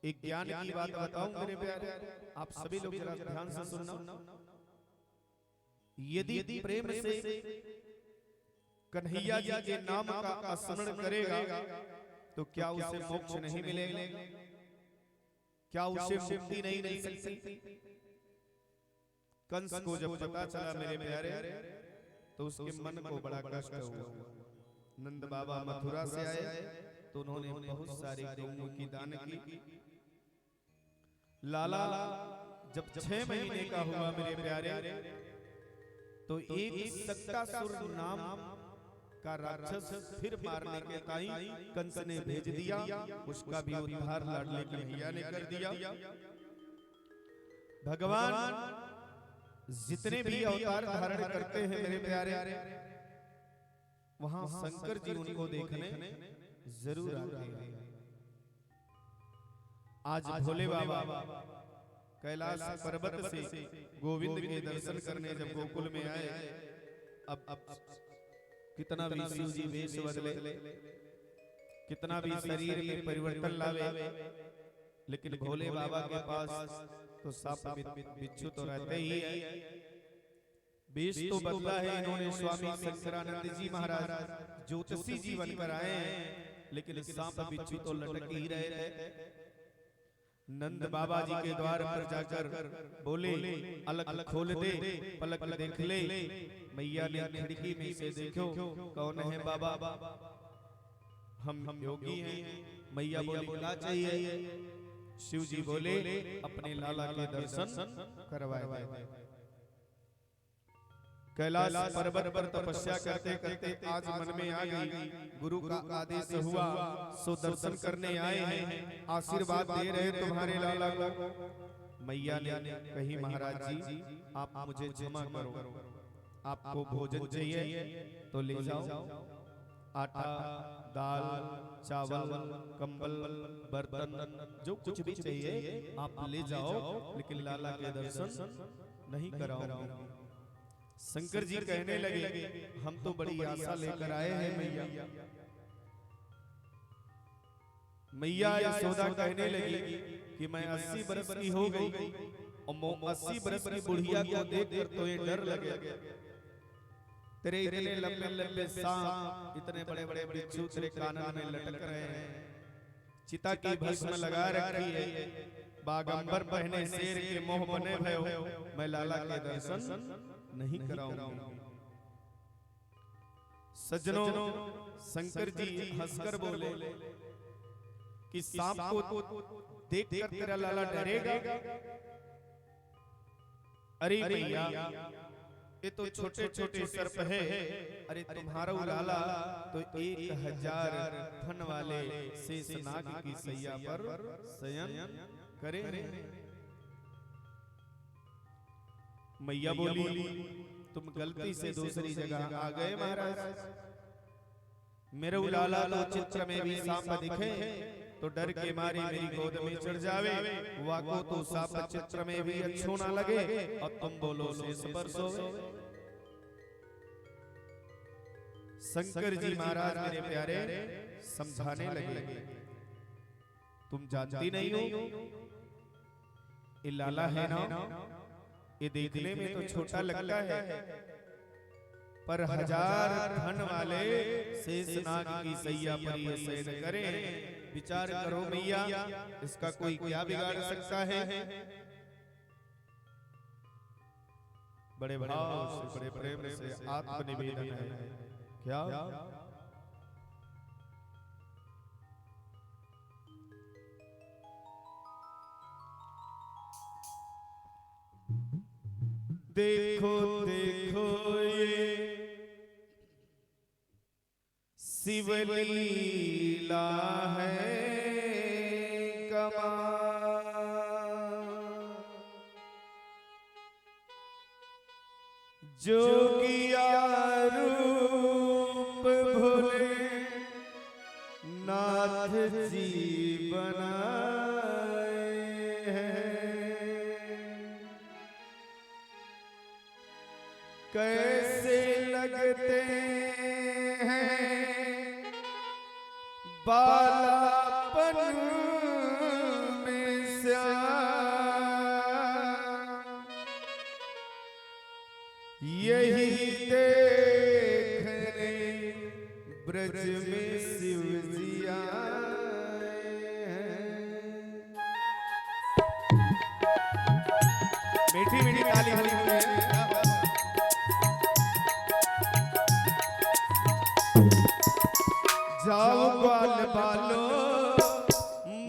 एक ज्ञान की बात बताऊं मेरे प्यारे, आप सभी लोग जरा ध्यान से सुनना। यदि प्रेम से कन्हैया जी के नाम का स्मरण करेगा तो क्या उसे मोक्ष नहीं मिलेगा? क्या उसे मुक्ति नहीं मिल सकती? कंस को जब पता चला मेरे प्यारे, तो उसके मन को बड़ा कष्ट हुआ। नंद बाबा मथुरा से आए तो उन्होंने बहुत सारी गौओं की दान की। लाला जब 6 महीने का हुआ मेरे प्यारे, तो एक सक्तासुर नाम का राक्षस फिर मारने के ताई कंस ने भेज दिया। उसका भी उद्धार लाडले कन्हैया ने कर दिया। भगवान जितने भी अवतार धारण करते हैं मेरे प्यारे, वहां शंकर जी उनको देखने जरूर आते हैं। आज भोले बाबा कैलाश पर्वत से गोविंद के दर्शन करने जब गोकुल में आए, अब कितना भी शिव जी वेश बदले, कितना भी शरीर में परिवर्तन लावे, लेकिन भोले बाबा के पास तो सांप बिच्छू तो रहते ही है। वेश तो बदला है इन्होंने, स्वामी शंकरानंद जी महाराज ज्योतिषी जी बनकर आए हैं, लेकिन सांप बिच्छू तो लटक ही रहे थे। नंद बाबा जी के द्वार पर जाकर बोले, अलग खोल दे, पलक देख ले। मैया ने खिड़की में से देखो, कौन है बाबा? हम योगी हैं। मैया बोली, क्या चाहिए? शिव जी बोले, अपने लाला के दर्शन करवाए। कैलाश पर्वत पर तपस्या करते करते आज मन में आ गई, गुरु का आदेश हुआ, सो दर्शन करने आए हैं, आशीर्वाद दे रहे तुम्हारे लाला को। मैया ने कही, महाराज जी आप मुझे क्षमा करो, आपको भोजन चाहिए तो ले जाओ, आटा दाल चावल कंबल बर्तन जो कुछ भी चाहिए आप ले जाओ, लेकिन लाला के दर्शन नहीं कराओ। शंकर जी कहने लगे, हम तो बड़ी आशा लेकर आए हैं मैया। मैया यशोदा कहने लगी कि मैं 80 बरस की हो गई और 80 बरस की बुढ़िया को देखकर तो ये डर लगे। तेरे इतने लंबे लंबे सांप, इतने बड़े बड़े बिच्छू तेरे कानन में लटक रहे हैं, चिता की भस्म लगा रखी है, बागंबर पहने शेर के मोह बने भयो, मैं लाला के दर्शन नहीं कराऊंगा। सज्जनों, शंकर जी हंसकर बोले कि सांप को देखकर तेरा लाला डरेगा? अरे भैया, ये तो छोटे छोटे सर्प है। अरे तुम्हारा लाला तो 1000 फन वाले शेषनाग की सैया पर शयन करे। मैया बोली, तुम गलती से दूसरी जगह आ गए महाराज। मेरे लाला तो चित्र में भी सांप दिखे तो डर के मारे मेरी गोद में चढ़ जावे। वाको तो सांप चित्र में भी अच्छो ना लगे और तुम बोलो शेष पर सोवे। शंकर जी महाराज मेरे प्यारे समझाने लगे, तुम जानती नहीं हो ये लाला है ना, ये देखने में तो छोटा लगता है, पर 1000 धन वाले शेषनाग की सैया पर ये शयन करे। विचार करो मैया, इसका कोई क्या बिगाड़ सकता है? बड़े भाव से, बड़े प्रेम से आत्मनिवेदन है क्या? देखो देखो ये शिवलीला है कमाल, जोगिया रूप भोले नाथ जी बनाए हैं। कैसे लगते हैं बालापन में श्याम, यही देखने ब्रज में शिव जी आए हैं। मीठी मीठी ताली हुई है। जाओ ग्वाल बालो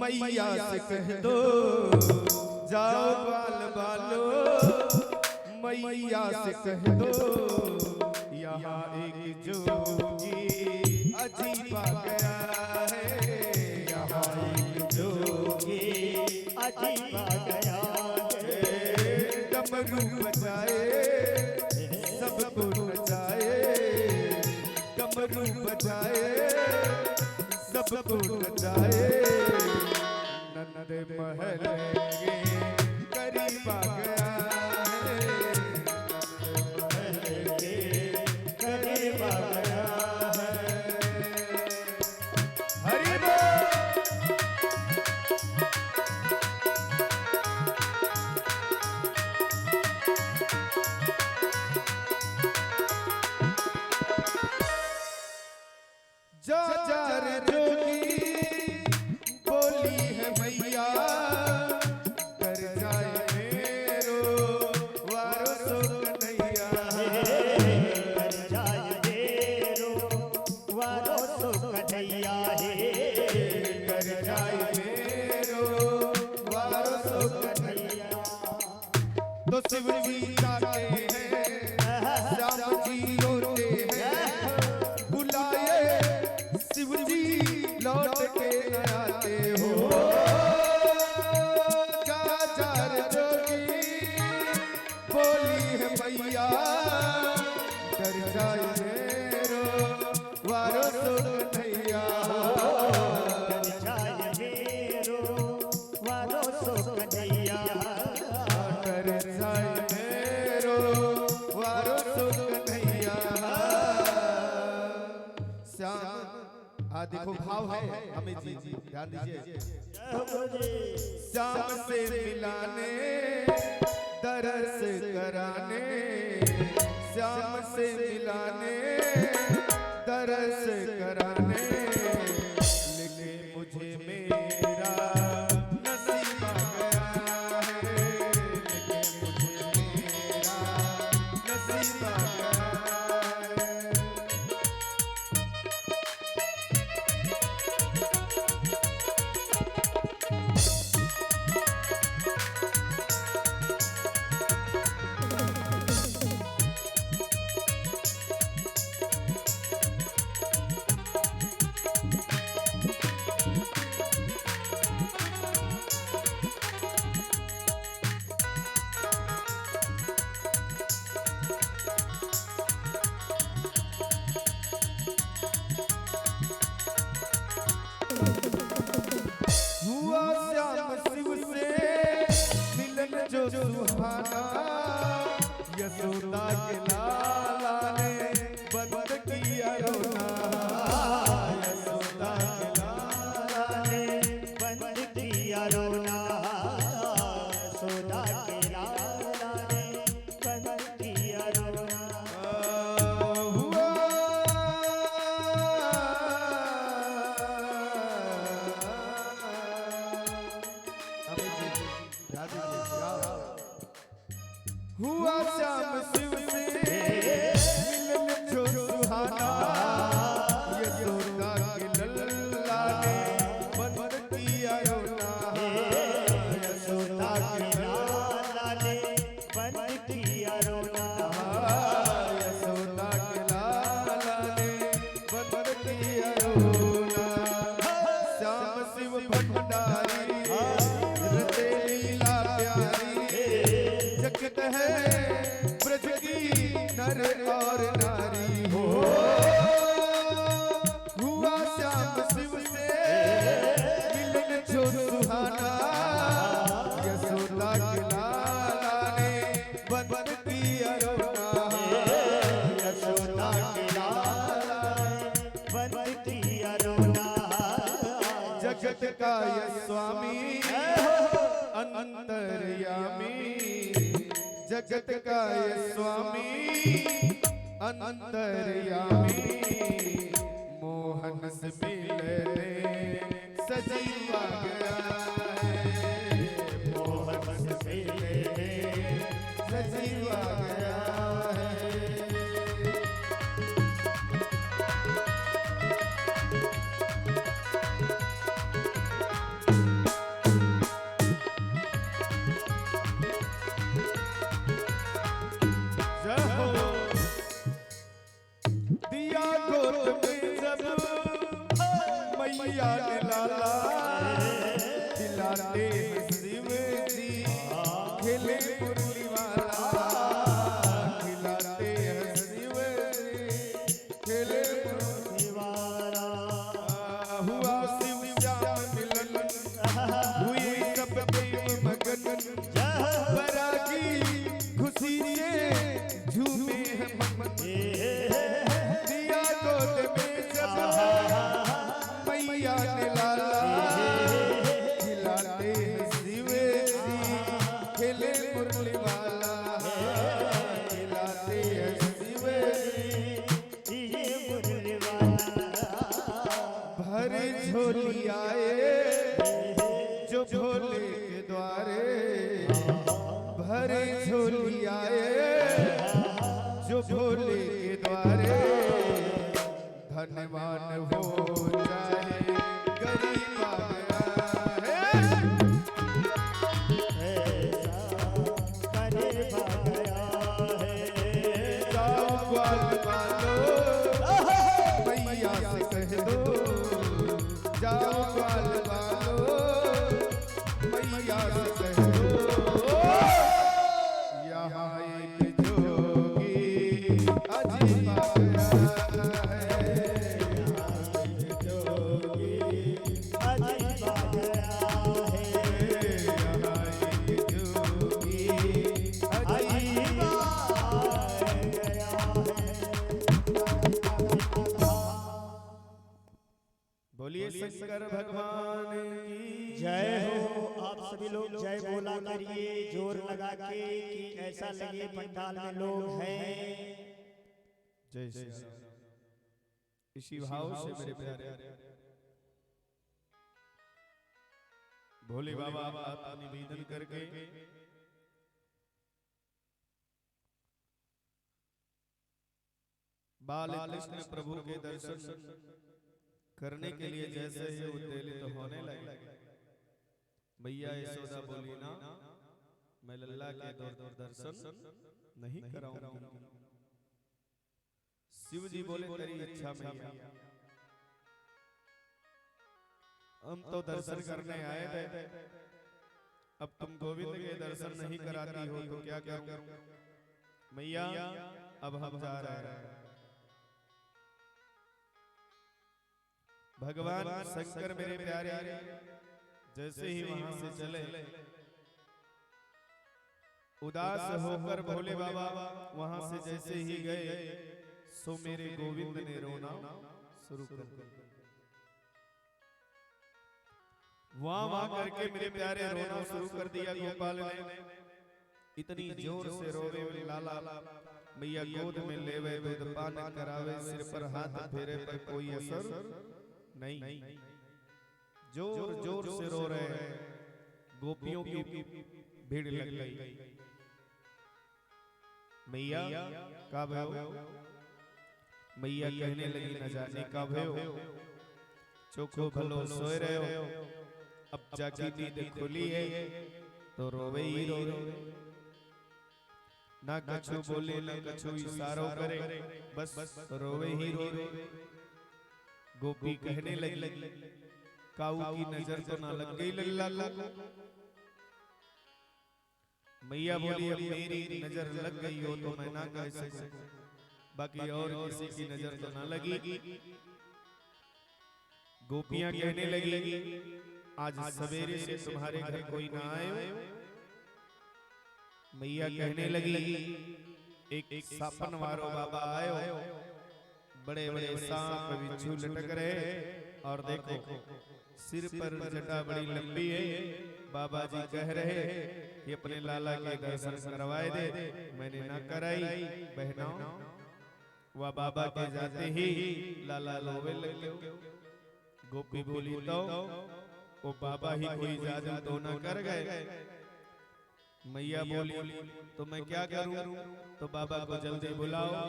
मैया से कह दो, जाओ ग्वाल बालो मैया से कह दो, यहाँ एक जोगी अजीब आ गया है। यहाँ एक जोगी अजीब आ गया है। डमरू बजाए सबको नचाए, डमरू बजाए सबको नचाए। नंद महल के करीब आ गया है, नंद महल के करीब आ गया है। हरि बोल। जा जा रे जोगी बोली है मैया, कर जाए मेरो वारो सो कन्हैया। कर जाए मेरो वारो सो कन्हैया है। कर जाए मेरो वारो सो कन्हैया। तो शिव जी जाते हैं, श्याम जी रोते हैं, बुलाए शिव जी लौट के न आते हो। जा जा रे जोगी बोली है मैया, कर जाए मेरो वारो सो कन्हैया। कर जाए मेरो वारो सो कन्हैया। कर जाए मेरो वारो सो कन्हैया। श्याम आ देखो भाव है हमें जी ध्यान दीजिए। श्याम से मिलाने दरस कराने, श्याम से मिलाने दरस कराने, लेकिन मुझे मेरा नसीब आ गया सुहाना यशोदा के लाला ने बंद किया रोना यशोदा के लाला ने बंद किया रोना यशोदा के लाला ने बंद किया रोना हुआ हुआ श्याम शिव से मिलन जो सुहाना यशोदा के लल्ला ने बंद किया रोना यशोदा के लाला ने बंद किया रोना यशोदा के लाला ने बंद किया रोना श्याम शिव भंडारी हृदय लीला प्यारी जगत है ब्रज की नर और नारी हो हुआ श्याम शिव से मिलन जो सुहाना यशोदा के लाला ने बंद किया रोना यशोदा के लाला ने बंद किया रोना जगत का यह स्वामी अंतर्यामी जगत का ये स्वामी अंतर्यामी मोहन से मिलने सजीवा गया है मोहन से मिलने सजीवा गया है दिया गोद में जब मैया ने लाला खिलाते हैं शिव जी खेले मुरली वाला खिलाते हैं शिव जी खेले मुरली वाला हुआ शिव श्याम मिलन हुई सब प्रेम मगन बरागी खुशी से झूमे हैं मन दिया गोद में जब मैया ने लाला खिलाते हैं शिव जी खेले मुरली वाला खिलाते हैं शिव जी ये मुरली वाला भरे झोली आए जो भोले के द्वारे भरे झोली आए जो भोले के द्वारे धनवान हो जाए गरीब आ गया है करीबा गया है जाओ ग्वाल वालो मैया से कह दो जाओ ग्वाल वालो मैया से कह दो यहाँ एक जोगी अजीब आ गया है जोगी अजीबा गया है यहाँ एक जोगी अजीबा गया बोलिए शंकर भगवान की जय हो। आप सभी लोग जय बोला करिए जोर लगा के कि ऐसा लगे पंडाल में लोग हैं। जय श्री राम। इसी भाव से मेरे प्यारे भोले बाबा आपका निवेदन करके बाल कृष्ण प्रभु के दर्शन करने के लिए जैसे ही उत्तेजित होने लगे मैया यशोदा बोली ना मैं लल्ला के दर्शन नहीं कराऊंगी। शिव जी बोले तेरी इच्छा मैया हम तो दर्शन करने आए थे, अब तुम गोविंद के दर्शन नहीं कराती हो तो क्या करूं मैया। अब हम जा रहे हैं। भगवान शंकर मेरे प्यारे जैसे ही वहां से चले उदास होकर भोले बाबा वहां से जैसे ही गए, सो मेरे गोविंद ने रोना शुरू कर दिया। वहां करके मेरे प्यारे रोना शुरू कर दिया। गोपाल ने इतनी जोर से रोवे, लाला मैया गोद में लेवे, दूध पान करावे, सिर पर हाथ फेरे, पर कोई असर नहीं। जोर जोर से रो रहे हैं। गोपियों की भीड़ लग गई। मैया कब हो? मैया कहने लगी, न जाने कब हो, चोखो भलो सोए रहे हो, अब जाकी नींद खुली है तो रोवे ही रोवे। ना कछु बोले ना कछु इशारों करे, बस रोवे ही रोवे। गोपी कहने लगी, काऊ की नजर तो ना लग गई लल्ला को? मैया बोली, अब मेरी नजर लग गई हो तो मैं ना कह सकूं, बाकी और किसी की नजर तो ना लगी। गोपियां कहने लगी, आज सवेरे से तुम्हारे घर कोई ना आए? मैया कहने लगी, एक सापन वारो बाबा आयो, बड़े बड़े सांप बिच्छू लटक रहे, और देखो सिर पर जटा बड़ी लंबी है। बाबा जी कह रहे कि अपने लाला के दर्शन करवाए दे, मैंने ना कराई। बहनों, वह बाबा के जाते ही लाला रोवे लगे। गोपी बोली, तो वो बाबा ही कोई जादू तो न कर गए? मैया बोली, तो मैं क्या करूं? तो बाबा को जल्दी बुलाओ।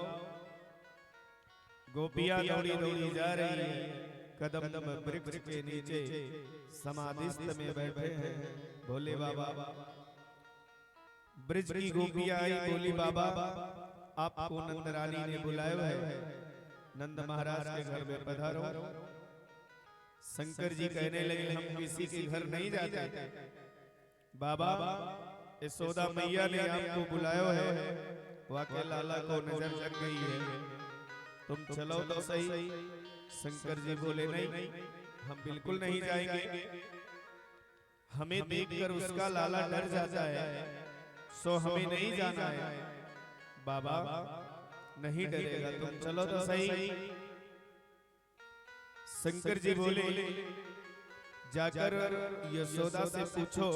गोपियां दौड़ी दौड़ी जा रही है। कदम वृक्ष के नीचे समाधिस्थ में बैठे हैं भोले बाबा। ब्रज की गोपियां आई, बोली, बाबा आपको नंद रानी ने बुलाया है, नंद महाराज के घर में पधारो। शंकर जी कहने लगे, हम किसी के घर नहीं जाते बाबा, यशोदा मैया ने आपको बुलाया है, वाकई लाला को नजर लग गई है, तुम चलो तो सही। शंकर जी बोले, नहीं, हम बिल्कुल नहीं जाएंगे, हमें देखकर उसका लाला डर जाता है, सो हमें नहीं जाना है। बाबा नहीं डरेगा, तुम चलो तो सही। शंकर जी बोले, जाकर यशोदा से पूछो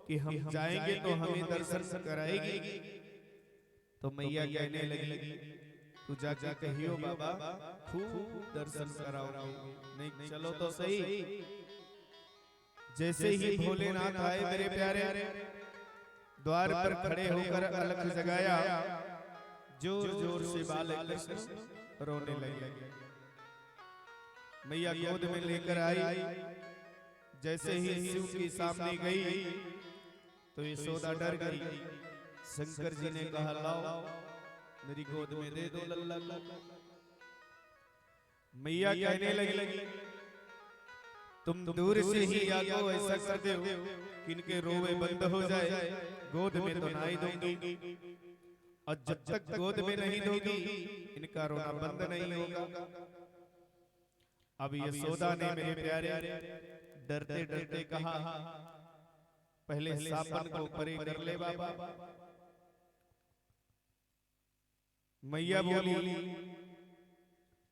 कि हम जाएंगे तो हमें दर्शन कराएगी? तो मैया कहने लगी, तू जाकर कहियो बाबा खूब दर्शन कराओगे। नहीं, चलो तो सही। जैसे ही भोलेनाथ आए मेरे प्यारे, द्वार पर खड़े होकर अलख जगाया, जोर जोर से बालक कृष्ण रोने लगे। मैया गोद में लेकर आई। जैसे ही शिव के सामने गई तो यशोदा डर गई। शंकर जी ने कहा, लाओ मेरी गोद में दे दो लल्ला। मैया कहने लगी, तुम दूर से ही या तो ऐसा करते हो कि इनके रोवे बंद हो जाए, गोद में तो नहीं दूंगी, और जब तक गोद में नहीं दोगी इनका रोना बंद नहीं होगा। अब यशोदा ने मेरे प्यारे डरते डरते कहा, पहले सापन को परे कर ले बाबा। मैया बोली,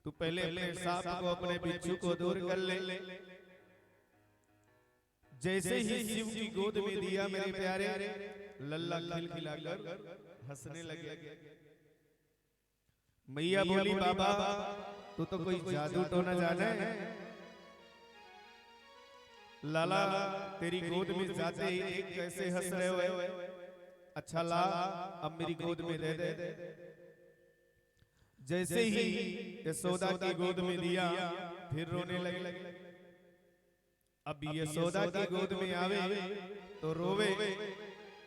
तू पहले अपने सांप को, अपने बिच्छू को दूर कर ले। जैसे ही शिव की गोद में दिया मेरे प्यारे, लल्ला खिलखिलाकर हंसने लगे। मैया बोली, बाबा तू तो कोई जादू तो न जाने, लाला तेरी गोद में जाते ही एक कैसे हंस रहे हो? अच्छा ला, अब मेरी गोद में दे दे। जैसे ही यशोदा की गोद में दिया, फिर रोने लगे। अब यशोदा की गोद में आवे तो रोवे,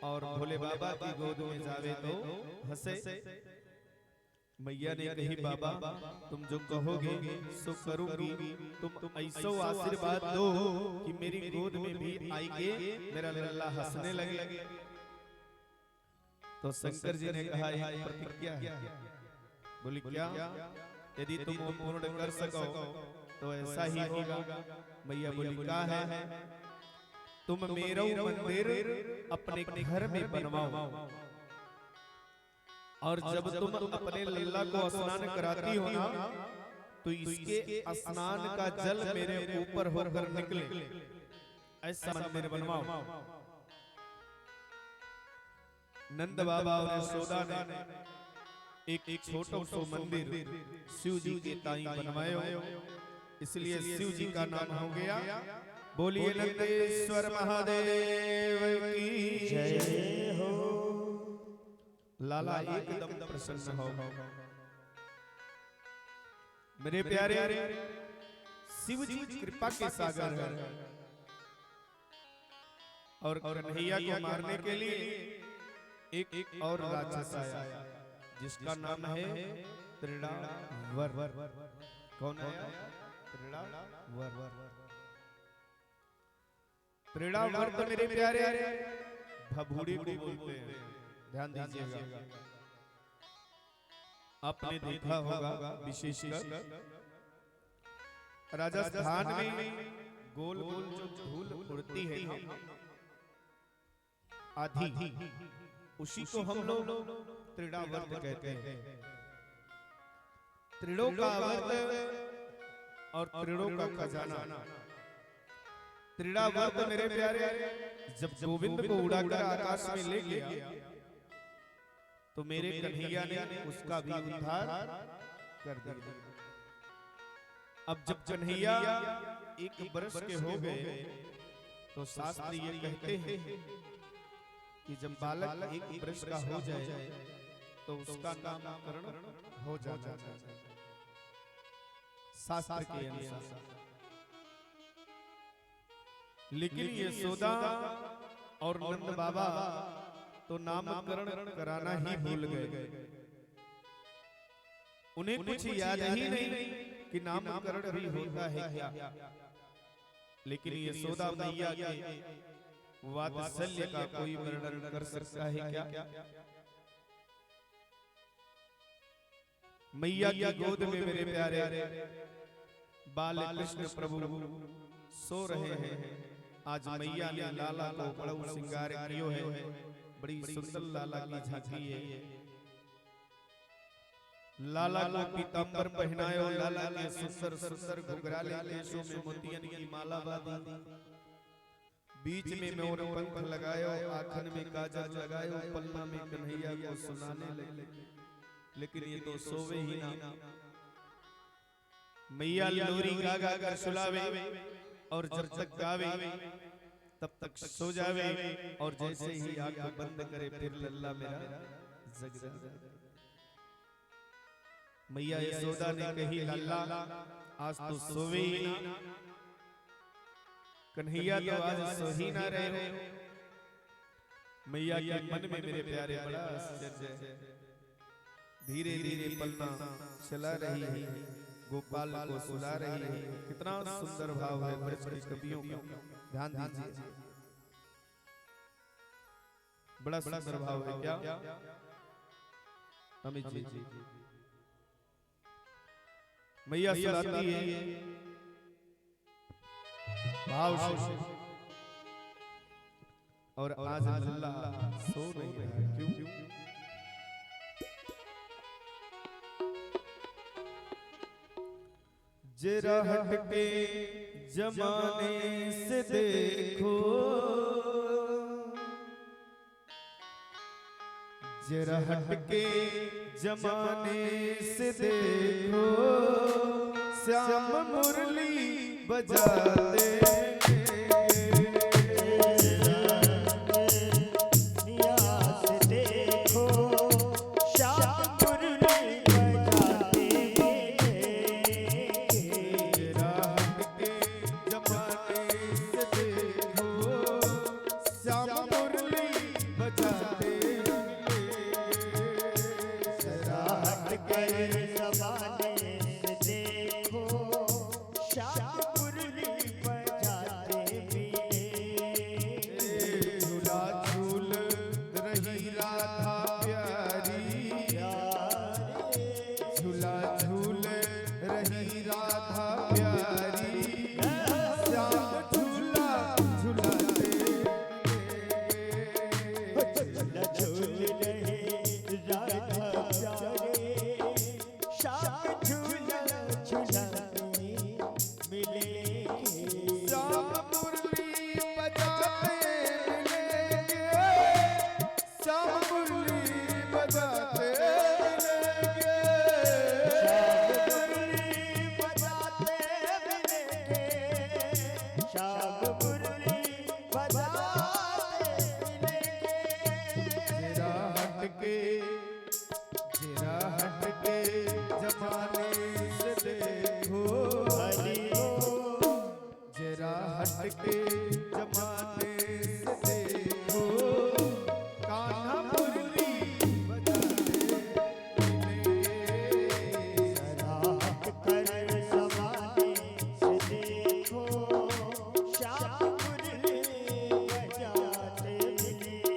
और भोले बाबा की गोद में जावे तो हंसे। मैया ने कही, बाबा तुम जो कहोगे सो करूंगी, तुम ऐसा आशीर्वाद दो कि मेरी गोद में भी आएंगे, मेरा लल्ला हंसने लगे। तो शंकर जी ने कहा, एक प्रतिज्ञा है। बोली, क्या? यदि तुम वो पूर्ण कर सको तो ऐसा ही होगा। मैया बोली, क्या है? तुम मेरो मंदिर अपने घर में बनवाओ, और जब तुम अपने लल्ला को स्नान कराती हो ना, तो इसके स्नान का जल मेरे ऊपर होकर निकले, ऐसा मंदिर बनवाओ। नंद बाबा और यशोदा ने एक छोटा सा मंदिर शिव जी के ताई बनवायो, इसलिए शिव जी का नाम हो गया। बोलिए नंदेश्वर महादेव की जय हो। लाला एकदम प्रसन्न हो। मेरे प्यारे, शिव जी कृपा के सागर है, और कन्हैया को मारने के लिए एक और राक्षस आया, जिसका नाम है त्रिडावर। कौन है? त्रिडावर। त्रिडावर तो मेरे प्यारे भभूड़ी को बोलते हैं, ध्यान दीजिएगा। आपने देखा होगा विशेषकर राजस्थान में गोल गोल जो धूल उड़ती है आधी, उसी को हम लोग त्रिडावर्त कहते हैं। त्रिड़ों का वर्त और त्रिड़ों का खजाना। त्रिडावर्त मेरे प्यारे जब गोविंद को उड़ाकर आकाश में ले गया, तो मेरे कन्हैया ने उसका भी उद्धार कर दिया। अब जब कन्हैया 1 वर्ष के हो गए, तो शास्त्र ये कहते हैं कि जब बालक 1 वर्ष का हो जाए, तो उसका नामकरण हो जाना चाहिए शास्त्र के अनुसार। लेकिन यशोदा और नंद बाबा तो नामकरण कराना ही भूल गए। उन्हें कुछ याद ही नहीं कि नामकरण भी होता है क्या। लेकिन यशोदा मैया के वात्सल्य का कोई वर्णन कर सकता है क्या? मैया की गोद में मेरे प्यारे बाल कृष्ण प्रभु सो रहे हैं। आज मैया ने लाला को बड़ा श्रृंगार कियो है, बड़ी सुंदर लाला की झांकी है। लाला को पीतांबर पहनायो, लाला के सुंदर सुंदर घुंघराले केशों में मोतियन की माला बांधी, बीच में मोर पंख लगायो, आँखन में काजल लगायो, पल्ला में कन्हैया को सुनाने लगे। लेकिन ये तो सोवे ही ना। मैया लोरी गा गा कर सुलावे, और जब तक गावे तब तक सो जावे, और जैसे ही आंख बंद करे फिर लल्ला मेरा जग जाए। मैया यशोदा ने कही, लल्ला आज तो सोवे ही ना। कन्हैया तो आज सो ही ना रहे। मैया के मन में मेरे प्यारे बड़ा आश्चर्य है। धीरे धीरे पलना चला रही है, गोपाल को सुला रही है। कितना सुंदर भाव है ब्रज के कवियों का, ध्यान दीजिए। बड़ा सुंदर भाव है क्या अमित जी? मैया सुलाती है भाव से, और आज लल्ला सो नहीं रहा। क्यों? जरा हटके जमाने से देखो, जरा हटके जमाने से देखो, श्याम मुरली बजाते राधा प्यारी, श्याम झूला झूलाते मुरली बजाते मिलेंगे, श्याम मुरली बजाते मिलेंगे। जरा हटके जमाने से देखो, हरि जरा हटके जमाने से देखो, कान्हा मुरली बजाते मिलेंगे। जरा हटकर ज़माने से देखो, श्याम मुरली बजाते मिलेंगे।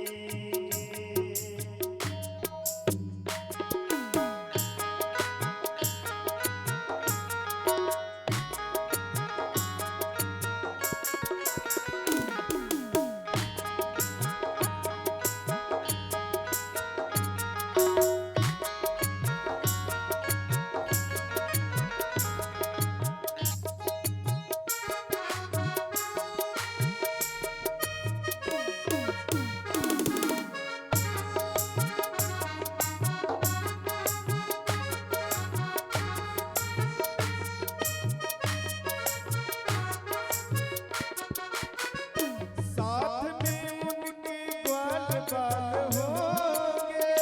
साथ में उनके ग्वाल बाल होंगे,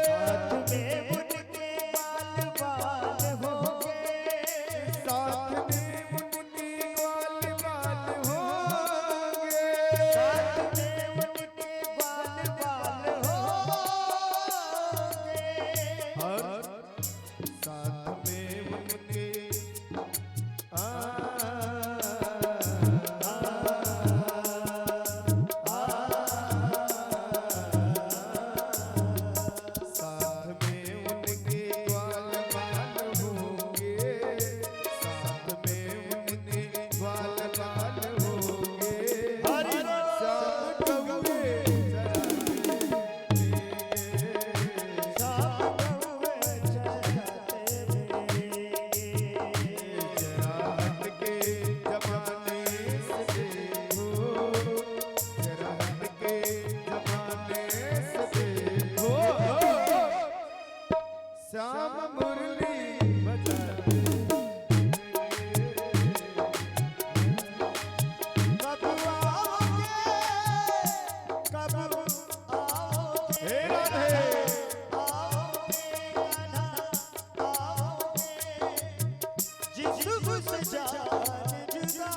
साथ में उनके बाल बाल होंगे, साथ में उनके ग्वाल बाल होंगे, साथ में उनके बाल बाल होंगे। हर साथ में उनके साथ में उनके ग्वाल बाल होंगे, साथ में उनके ग्वाल बाल होंगे। हरि श्याम कौवे श्याम कौवे चराते मिलेंगे। जरा हटके जमाने से देखो, जरा हटके जमाने से देखो, श्याम मुरली बजाते कब आओगे, कब आओगे, हे राधे आओगे कान्हा, आओगे। जिस से जान जुदा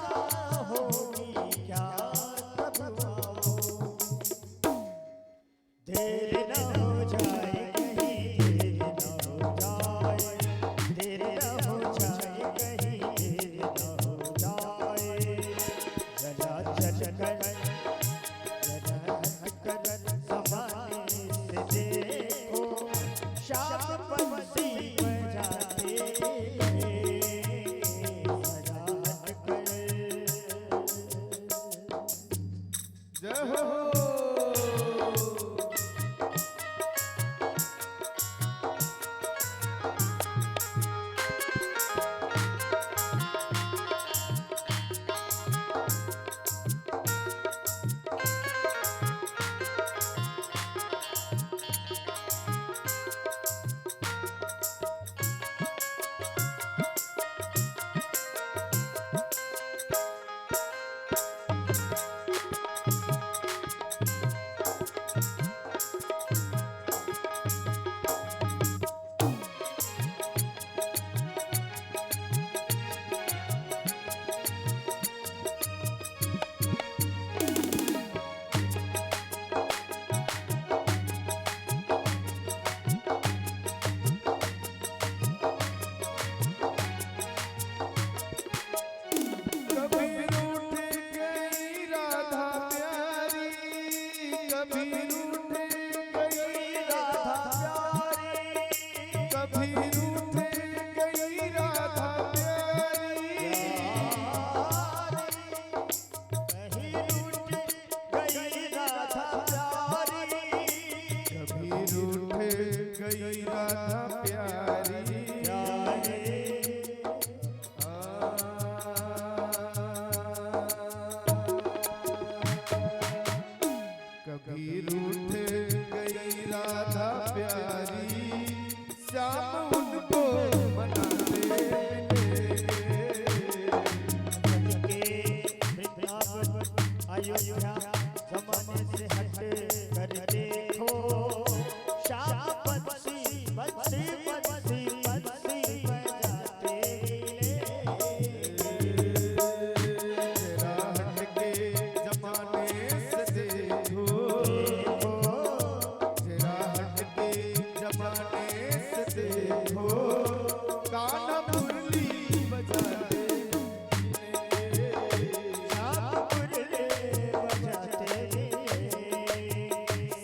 होगी क्या तब आओ। देर न हो जाए कहीं, देर न हो जाए, देर न हो जाए कहीं, देर न हो जाए। जरा चलकर ज़माने से देखो, श्याम बंसी बजाते मिलेंगे। जरा हटकर जय हो। कभी रूठ गई जमाने से देखो कान्हा मुरली बजाते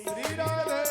श्री राधे।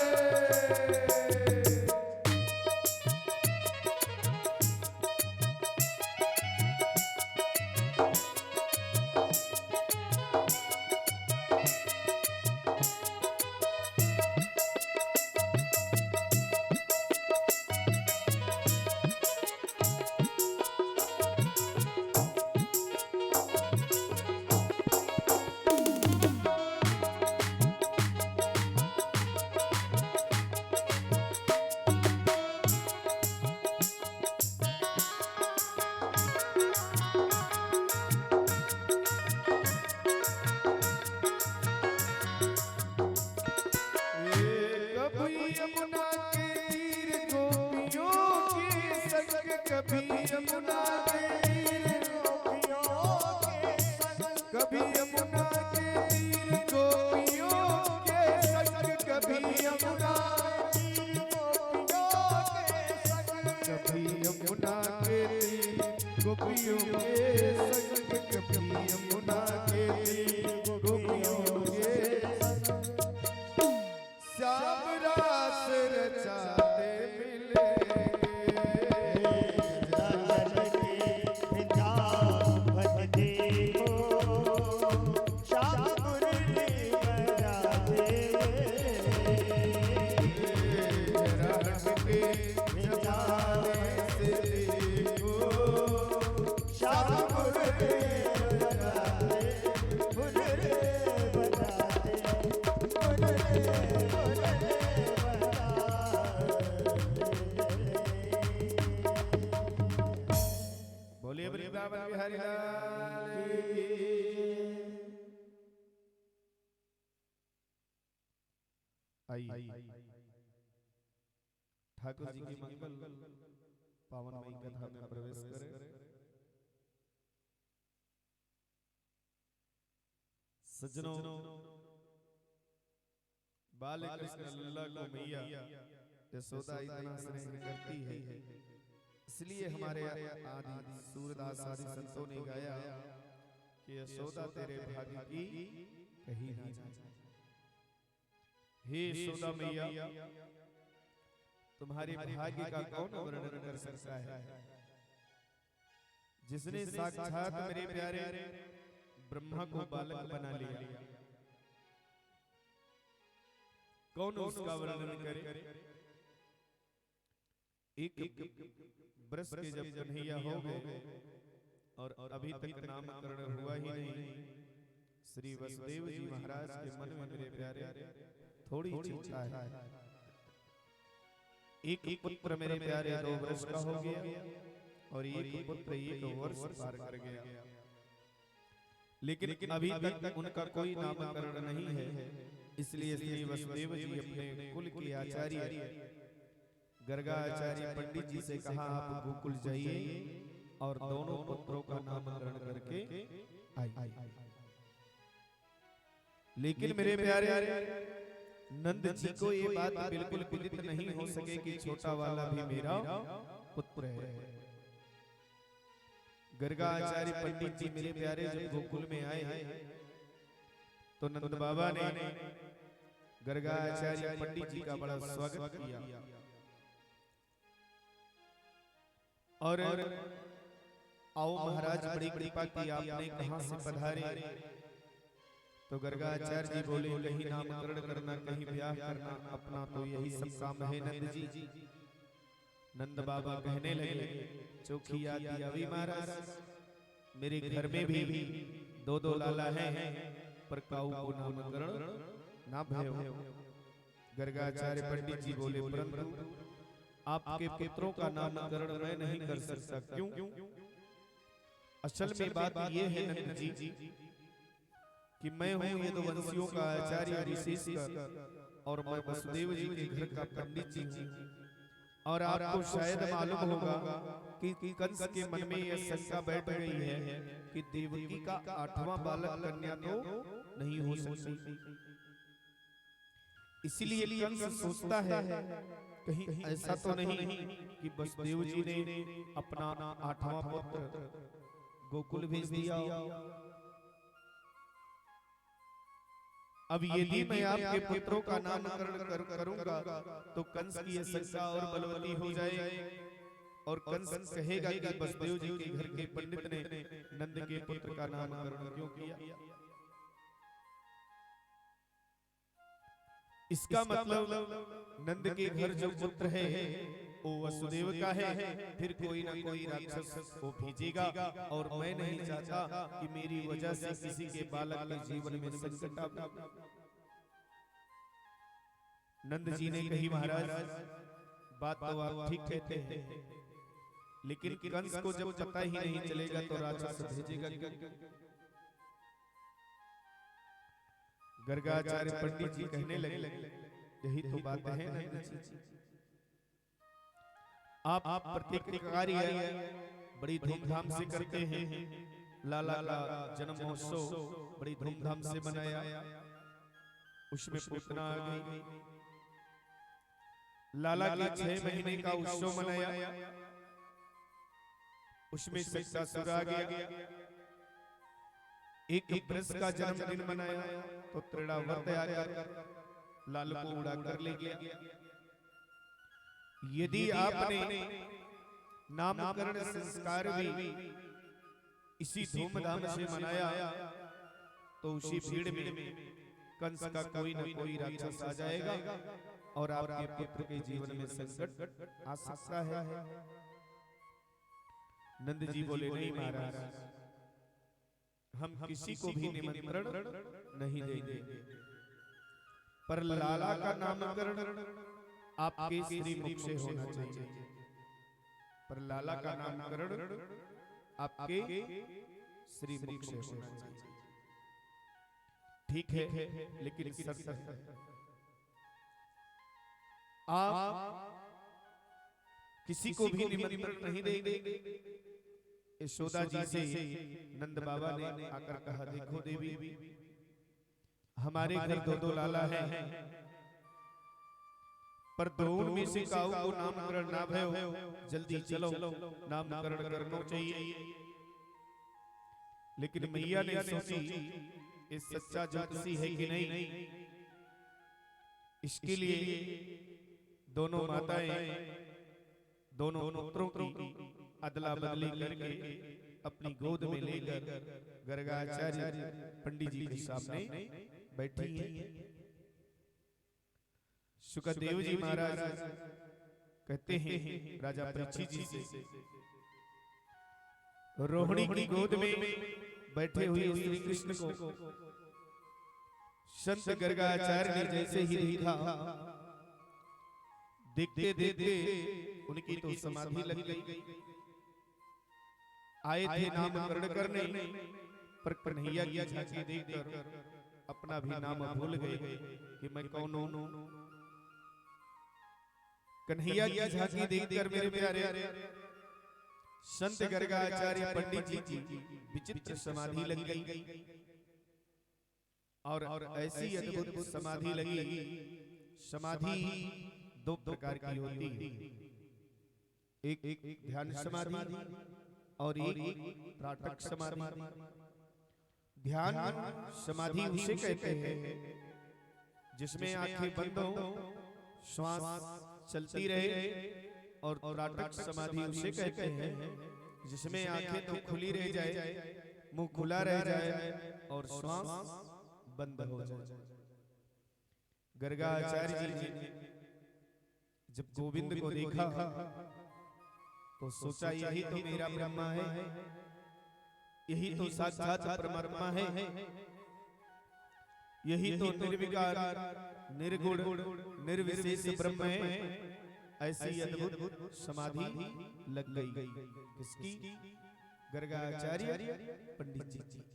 यमुना के तीर गोपियों के संग, कभी यमुना के तीर गोपियों के संग, कभी यमुना के तीर गोपियों के संग, कभी यमुना के तीर गोपियों के संग, कभी यमुना के तीर गोपियों के संग, कभी यमुना के तीर गोपियों के संग, श्याम रास रचाते बोलिए वृंदावन बिहारी लाल की। आइए ठाकुर जी की मंगल पावनमयी कथा में प्रवेश करें। सज्जनों, बाल कृष्ण लल्ला को मैया यशोदा इतना स्नेह करती है, इसलिए हमारे आदि सूरदास आदि संतों ने गाया कि यशोदा तेरे भाग्य की कहीं ना जाए। हे यशोदा मैया, तुम्हारे भाग्य का कौन वर्णन कर सकता है, जिसने साक्षात मेरे प्यारे ब्रह्मा को बालक बना लिया, कौन उसका वर्णन करे। एक बरस के जब कन्हैया हो गए और अभी तक नामकरण हुआ ही नहीं, श्री वसुदेव जी महाराज के मन में मेरे प्यारे थोड़ी चिंता है। एक पुत्र मेरे प्यारे 2 वर्ष का हो गया और एक पुत्र 1 वर्ष पार कर गया, लेकिन अभी तक उनका कोई नामकरण नहीं है। इसलिए श्री वसुदेव जी अपने कुल के आचार्य गर्गाचार्य पंडित जी से कहा, आप गोकुल जाइए और दोनों पुत्रों का नामकरण करके आइए। लेकिन मेरे प्यारे नंद जी को ये बात बिल्कुल विदित नहीं हो सके कि छोटा वाला भी मेरा पुत्र है। गर्गाचार्य पंडित जी मेरे प्यारे जब गोकुल में आए तो नंद बाबा ने गर्गाचार्य पंडित जी का बड़ा स्वागत किया और आओ महाराज, बड़ी कृपा की, आपने कहां से पधारे। तो गर्गाचार्य जी बोले, कहीं नामकरण करना, कहीं ब्याह करना, अपना तो यही सब काम है नंद जी। नंद बाबा कहने लगे, चौखी आती अभी महाराज, मेरे घर में भी 2 लाला हैं, पर काऊ को नामकरण ना भयो। गर्गाचार्य पंडित जी बोले, परंतु आपके पुत्रों का नामकरण मैं नहीं कर सकता। क्यों? असल में बात ये है नंद जी कि मैं हूँ यदुवंशियों का आचार्य विशेषकर, और मैं वसुदेव जी के घर का पंडित जी हूँ। और आपको शायद मालूम होगा कि कंस के मन में यह शंका बैठ गई है कि देवकी का 8वां बालक कन्या तो नहीं हो सकती। इसलिए कंस सोचता है कहीं ऐसा तो नहीं कि वसुदेव जी ने अपना 8वां पुत्र गोकुल भेज दिया। अब यदि मैं आपके पुत्रों का नामकरण करूंगा तो कंस की यह शंका और बलवती हो जाए और कंस कहेगा कि वसुदेव जी के घर के पंडित ने नंद के पुत्र का नामकरण क्यों किया। इसका मतलब नंद के घर जो पुत्र है वो वसुदेव का है, फिर कोई ना कोई राक्षस वो भेजेगा और मैं नहीं चाहता कि मेरी वजह से किसी के बालक के जीवन में संकट आए। नंद जी ने कही महाराज बात तो आप ठीक कहते हैं, लेकिन कंस को जब पता ही नहीं चलेगा तो राक्षस भेजेगा क्यों। गर्गाचार्य पंडित जी कहने लगे यही तो बात है नंद जी, आप प्रत्येक कार्य बड़ी धूमधाम से करते हैं। लाला का जन्म महोत्सव बड़ी धूमधाम से मनाया, उसमें पूतना आ गई। लाला के 6 महीने का उत्सव मनाया, उसमें सत्यासुर आ गया। एक वृष का जन्मदिन मनाया तो त्रिणावर्त आकर लाल को उड़ा कर ले गया। यदि आपने नामकरण संस्कार भी इसी धूमधाम से मनाया तो उसी भीड़ में कंस का कोई न कोई राक्षस आ जाएगा और आपके पुत्र के जीवन में संकट आ सकता है। नंद जी बोले नहीं महाराज, हम किसी को भी निमंत्रण नहीं देंगे, पर लाला का नामकरण आपके श्री मुख से होना चाहिए। पर लाला का नामकरण आपके श्री मुख से होना चाहिए। ठीक है, लेकिन शर्त है आप किसी को भी निमंत्रण नहीं देंगे। यशोदा जी से नंद बाबा ने आकर कहा देखो देवी, हमारे घर 2 लाला हैं, पर दोनों में से काऊ को नामकरण ना भयो, जल्दी चलो नामकरण करना चाहिए। लेकिन मैया ने सोची ये सच्चा ज्योतिषी है कि नहीं, इसके लिए दोनों माताएं दोनों पुत्रों की अदला बदली करके अपनी गोद में लेकर गर्गाचार्य पंडित जी के सामने बैठी हैं। सुखदेव जी महाराज कहते हैं राजा परीक्षित जी से, रोहिणी की गोद में बैठे हुए श्री कृष्ण को संत गर्गाचार्य ने जैसे ही देखा, देखते देखते उनकी तो समाधि लग गई। आए थे नामकरण करने, पर कन्हैया की झांकी देखकर अपना भी नाम भूल गए कि मैं कौन हूं। कन्हैया की झांकी देखकर मेरे प्यारे संत गर्गाचार्य पंडित जी की विचित्र समाधि लग गई। और ऐसी अद्भुत समाधि लगी। समाधि 2 प्रकार की होती है, एक ध्यान समाधि और एक त्राटक समाधि। ध्यान समाधि उसे कहते हैं जिसमें आंखें बंद हो, श्वास चलती रहे, और त्राटक समाधि उसे कहते हैं जिसमें आंखें तो खुली रह जाए, मुंह खुला रह जाए और श्वास बंद हो जाए। गर्गाचार्य जी ने जब गोविंद को देखा तो सोचा यही तो मेरा ब्रह्मा है, यही तो साक्षात परमात्मा है, यही तो निर्विकार निर्गुण निर्विशेष ब्रह्म है। ऐसी अद्भुत समाधि लग गई किसकी? गर्गाचार्य पंडित जी की।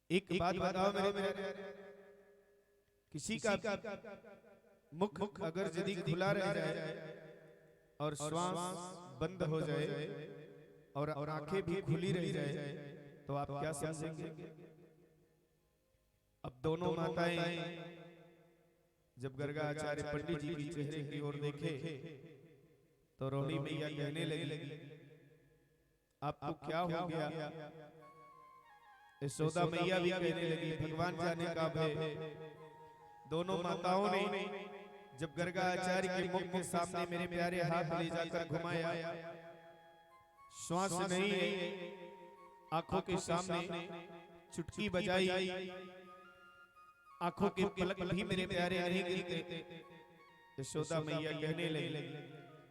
एक बात बताओ मेरे, किसी का मुख अगर यदि खुला रह जाए और श्वास बंद हो जाए और आंखें भी खुली रह जाए तो आप क्या समझेंगे? अब दोनों माताएं जब गर्गा आचार्य पंडित जी की चेहरे की ओर देखे तो रोहिणी मैया कहने लगी, आपको क्या हो गया? यशोदा मैया भी कहने लगी, भगवान जाने का भय। दोनों माताओं ने जब गर्गा आचार्य के मुख के सामने मेरे प्यारे हाथ ले जाकर घुमाया, श्वास नहीं, आंखों के सामने चुटकी बजाई, आंखों के पलक भी मेरे प्यारे नहीं गिरते। यशोदा मैया कहने लगी,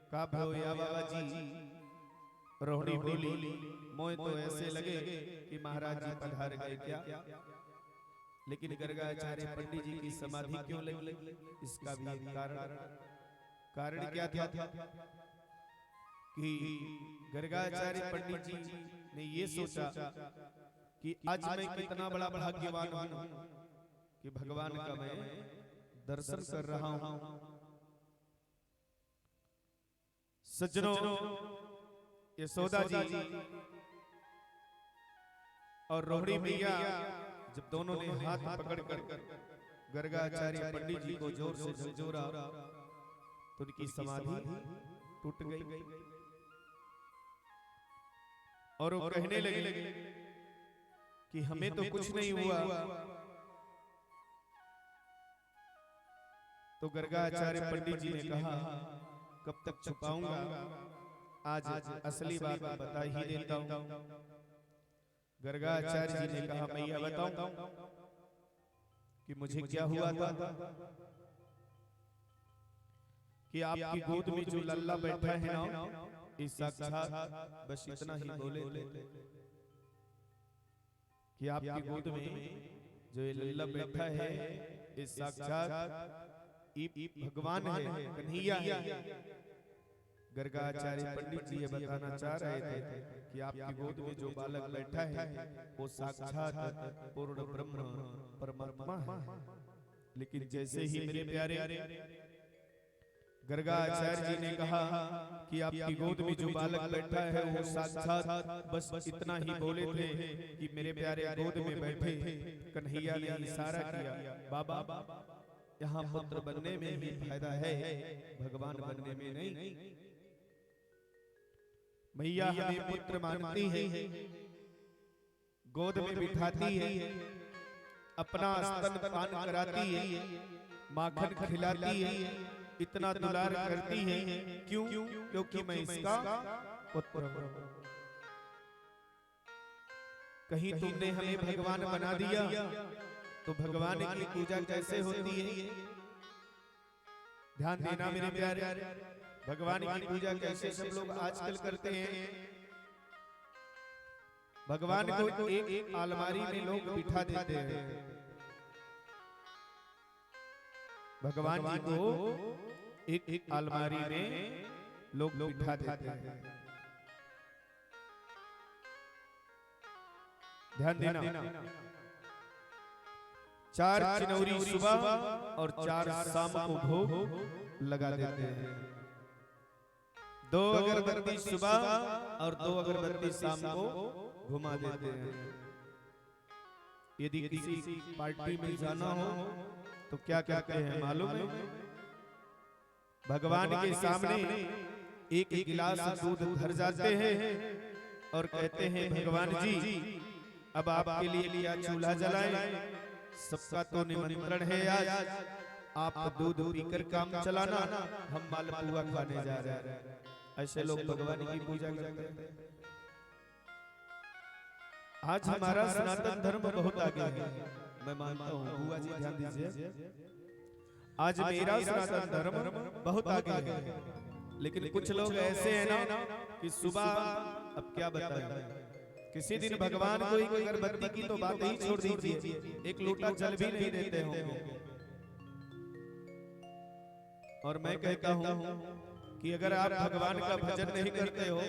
का भयो या बाबा जी? रोहिणी बोली, मोए तो ऐसे लगे कि महाराज जी पधार गए क्या। लेकिन गर्गाचार्य पंडित जी की समाधि क्यों लगी? इसका भी एक कारण क्या था कि गर्गाचार्य पंडित जी ने ये सोचा कि आज मैं कितना बड़ा भाग्यवान हूं कि भगवान का मैं दर्शन कर रहा हूं। सज्जनों, यशोदा जी और रोहिणी मैया जब दोनों ने हाथ पकड़कर गर्गाचार्य पंडित जी को जोर से झंझोरा तो उनकी समाधि टूट गई और वो कहने लगे कि हमें तो कुछ नहीं हुआ। तो गर्गाचार्य पंडित जी ने कहा, कब तक छुपाऊंगा, आज असली बात बता ही देता हूं। गर्गाचार्य जी ने कहा, मैया बताऊं कि मुझे क्या हुआ था कि आपकी गोद में जो लल्ला बैठा है ना, इस साक्षात बस इतना ही बोले थे कि आपकी गोद में जो ये लल्ला बैठा है, इस साक्षात भगवान है, कन्हैया है। गर्गाचार्य पंडित जी ये बताना चाह रहे थे कि आपकी गोद में जो बालक बैठा है वो साक्षात पूर्ण ब्रह्म परमात्मा है। लेकिन जैसे ही मेरे प्यारे गर्गाचार्य जी ने कहा कि आपकी गोद में जो बालक बैठा है वो साक्षात बस इतना ही बोले थे कि मेरे प्यारे गोद में बैठे कन्हैया ने इशारा किया, बाबा यहाँ पुत्र बनने में ही फायदा है, भगवान बनने में नहीं। मैया हमें पुत्र मानती है, गोद में बिठाती है, अपना स्तन पान कराती है, माखन खिलाती है, इतना दुलार करती है। क्यों? क्योंकि मैं इसका पुत्र हूं। कहीं तुमने हमें भगवान बना दिया तो भगवान की पूजा कैसे होती है? ध्यान देना मेरे प्यारे, भगवान की पूजा कैसे सब लोग आजकल करते हैं। भगवान को एक अलमारी में लोग बिठा देते हैं। भगवान जी को एक अलमारी में लोग बिठा देते हैं। ध्यान देना, 4 चिनौरी सुबह और 4 शाम को भोग लगा देते हैं। 2 अगरबत्ती सुबह और 2 अगरबत्ती शाम को घुमा देते हैं। यदि किसी पार्टी में जाना हो तो क्या कहते हैं मालूम है? भगवान के सामने एक गिलास दूध धर जाते हैं और कहते हैं, भगवान जी अब आपके लिए क्या चूल्हा जलाएं? सबका तो निमंत्रण है आज, आप दूध पीकर काम चलाना, हम मालपुआ खाने जा रहे हैं। ऐसे लोग भगवान की पूजा करते हैं। आज हमारा सनातन धर्म बहुत आगे है, मैं मानता हूँ। बुआ जी ध्यान दीजिए, आज मेरा सनातन धर्म बहुत आगे है। लेकिन कुछ लोग ऐसे हैं ना कि सुबह, अब क्या बताएं, किसी दिन भगवान को एक अगरबत्ती की तो बात ही छोड़ दीजिए, एक लोटा जल भी नहीं देते होंगे। और मैं कहता हूं कि अगर आप भगवान का भजन नहीं करते हो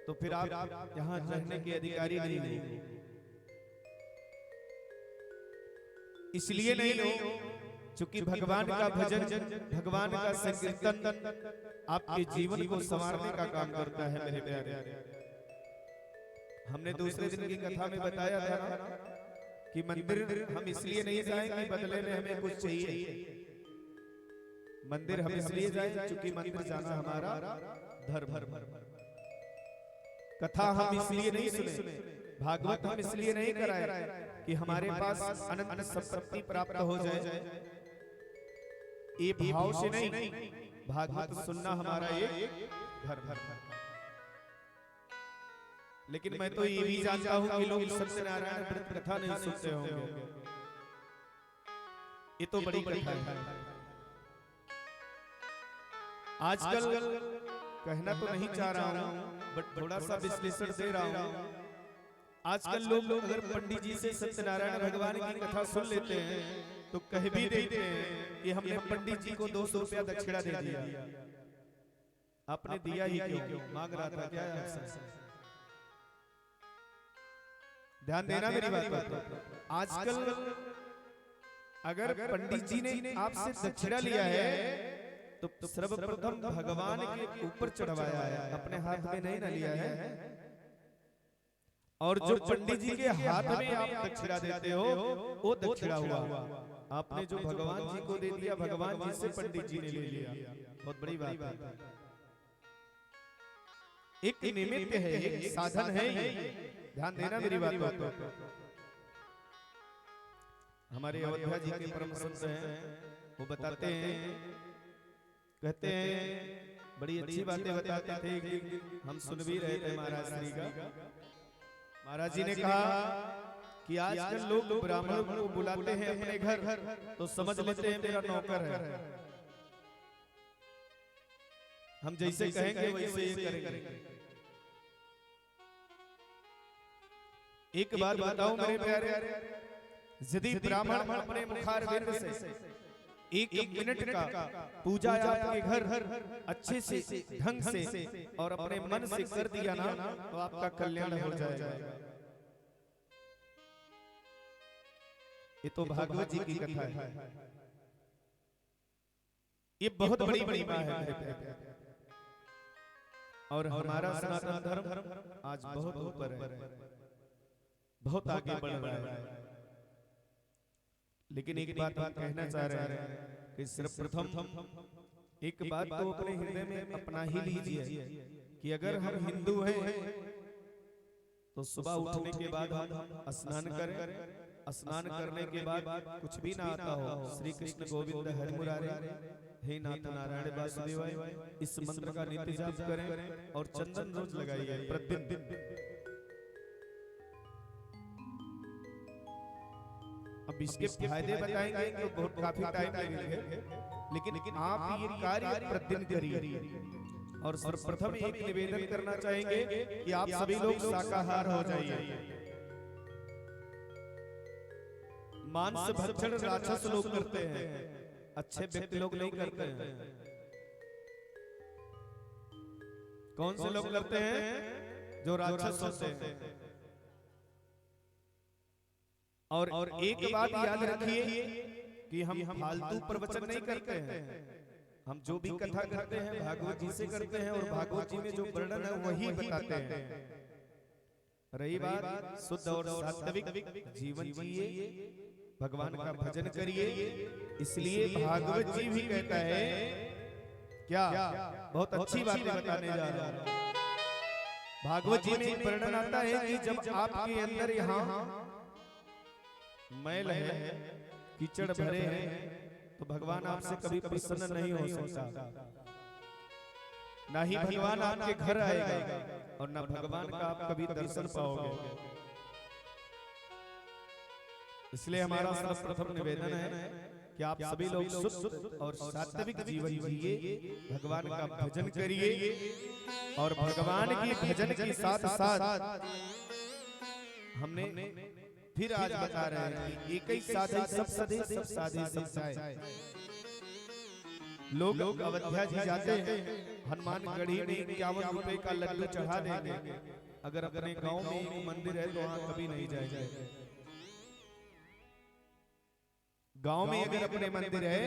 तो फिर आप यहाँ रहने के अधिकारी नहीं हो। इसलिए नहीं हो क्योंकि भगवान का भजन, भगवान का संकीर्तन आपके जीवन को संवारने का काम करता है मेरे प्यारे। हमने दूसरे दिन की कथा में बताया था कि मंदिर हम इसलिए नहीं जाएंगे बदले में हमें कुछ चाहिए। मंदिर हम इसलिए जाए क्योंकि मंदिर जाना हमारा धर्म। कथा हम इसलिए नहीं सुने, भागवत हम इसलिए नहीं कराए कि हमारे पास अनंत संपत्ति प्राप्त हो जाए, ये भाव से नहीं। भागवत सुनना हमारा एक धर्म। लेकिन मैं तो ये भी जानता हूं कि लोग सत्यनारायण व्रत कथा नहीं सुनते होंगे, ये तो बड़ी कथा है। आजकल कहना तो नहीं चाह रहा हूं, बट थोड़ा सा विश्लेषण दे रहा हूं। आजकल लोग अगर पंडित जी से सत्यनारायण भगवान की कथा सुन लेते हैं तो कह भी देते हैं कि हमने पंडित जी को 200 रुपया दक्षिणा दे दिया। आपने दिया ही क्यों? मांग रहा था क्या आपसे? ध्यान देना मेरी बात पर। आजकल अगर पंडित जी ने आपसे दक्षिणा लिया है तो सर्वप्रथम भगवान के ऊपर चढ़वाया है, अपने हाथ में नहीं ना लिया है। और जो पंडित जी के हाथ में आप दक्षिणा देते हो वो दक्षिणा हुआ। आपने जो भगवान जी को दे दिया, भगवान जी से पंडित जी ने ले लिया। बहुत बड़ी बात है। एक निमित्त है, एक साधन है। ध्यान देना मेरी बात पर। हमारे अयोध्या जी के परम संत हैं, वो बताते हैं, कहते हैं बड़ी अच्छी बातें बताते थे कि हम सुन भी रहे थे महाराज श्री का। महाराज जी ने कहा कि आजकल लोग ब्राह्मण को बुलाते हैं अपने घर तो समझ लेते हैं मेरा नौकर है, हम जैसे कहेंगे वैसे ये करेंगे। एक बात बताऊं मेरे प्यारे, यदि ब्राह्मण अपने मुखारविंद से एक मिनट का पूजा आपके घर अच्छे से ढंग से और अपने मन से कर दिया ना तो आपका कल्याण हो जाएगा। ये तो भागवत जी की कथा है, ये बहुत बड़ी महिमा है मेरे प्यारे। और हमारा सनातन धर्म आज बहुत ऊपर है, बहुत आगे बढ़ रहा है। लेकिन एक बात हम कहना चाह रहे हैं कि सर्वप्रथम एक बात तो अपने हृदय में अपना ही लीजिए कि अगर हम हिंदू हैं तो सुबह उठने के बाद हम स्नान करें, स्नान करने के बाद कुछ भी ना आता हो, श्री कृष्ण गोविंद हरि मुरारे हे नाथ नारायण वासुदेवाय, इस मंत्र का नित्य जाप करें और चंदन रोज लगाइए प्रतिदिन। अब इसके फायदे बताएंगे तो बहुत काफी टाइम लगेगा, लेकिन आप ये कार्य प्रतिदिन करिए। और सर्वप्रथम एक निवेदन करना चाहेंगे कि आप सभी लोग शाकाहार हो जाइए। मांस भक्षण राक्षस लोग करते हैं, अच्छे व्यक्ति लोग नहीं करते हैं। कौन से लोग करते हैं? जो राक्षस होते हैं। और एक बात याद रखिए कि हम फालतू प्रवचन नहीं करते हैं, हम जो भी कथा करते हैं भागवत जी से करते हैं और भागवत जी में जो वर्णन है वही बताते हैं। रही बात शुद्ध और सात्विक जीवन जिए, भगवान का भजन करिए। इसलिए भागवत जी भी कहता है क्या, बहुत अच्छी बात बताने जा रहा हूं। भागवत जी में एक वर्णन आता है कि जब आपके अंदर यहाँ मैल है, कीचड़ भरे हैं, तो भगवान आपसे कभी प्रसन्न नहीं हो सकता, ना ही भगवान आपके घर आएगा और ना भगवान का आप कभी दर्शन पाओगे। इसलिए हमारा सर्वप्रथम निवेदन है कि आप सभी लोग शुद्ध और सात्विक जीवन जिए, भगवान का भजन करिए। और भगवान के भजन के साथ साथ हमने फिर आज बता रहे हैं कि एक ही साधे सब सधे, सब साधे सब जाए। लोग अयोध्या जी जाते हैं, हनुमानगढ़ी में 51 रुपए का लड्डू चढ़ा देंगे। अगर अपने गांव में एक मंदिर है तो वहां कभी नहीं जाएंगे। गांव में अगर अपने मंदिर है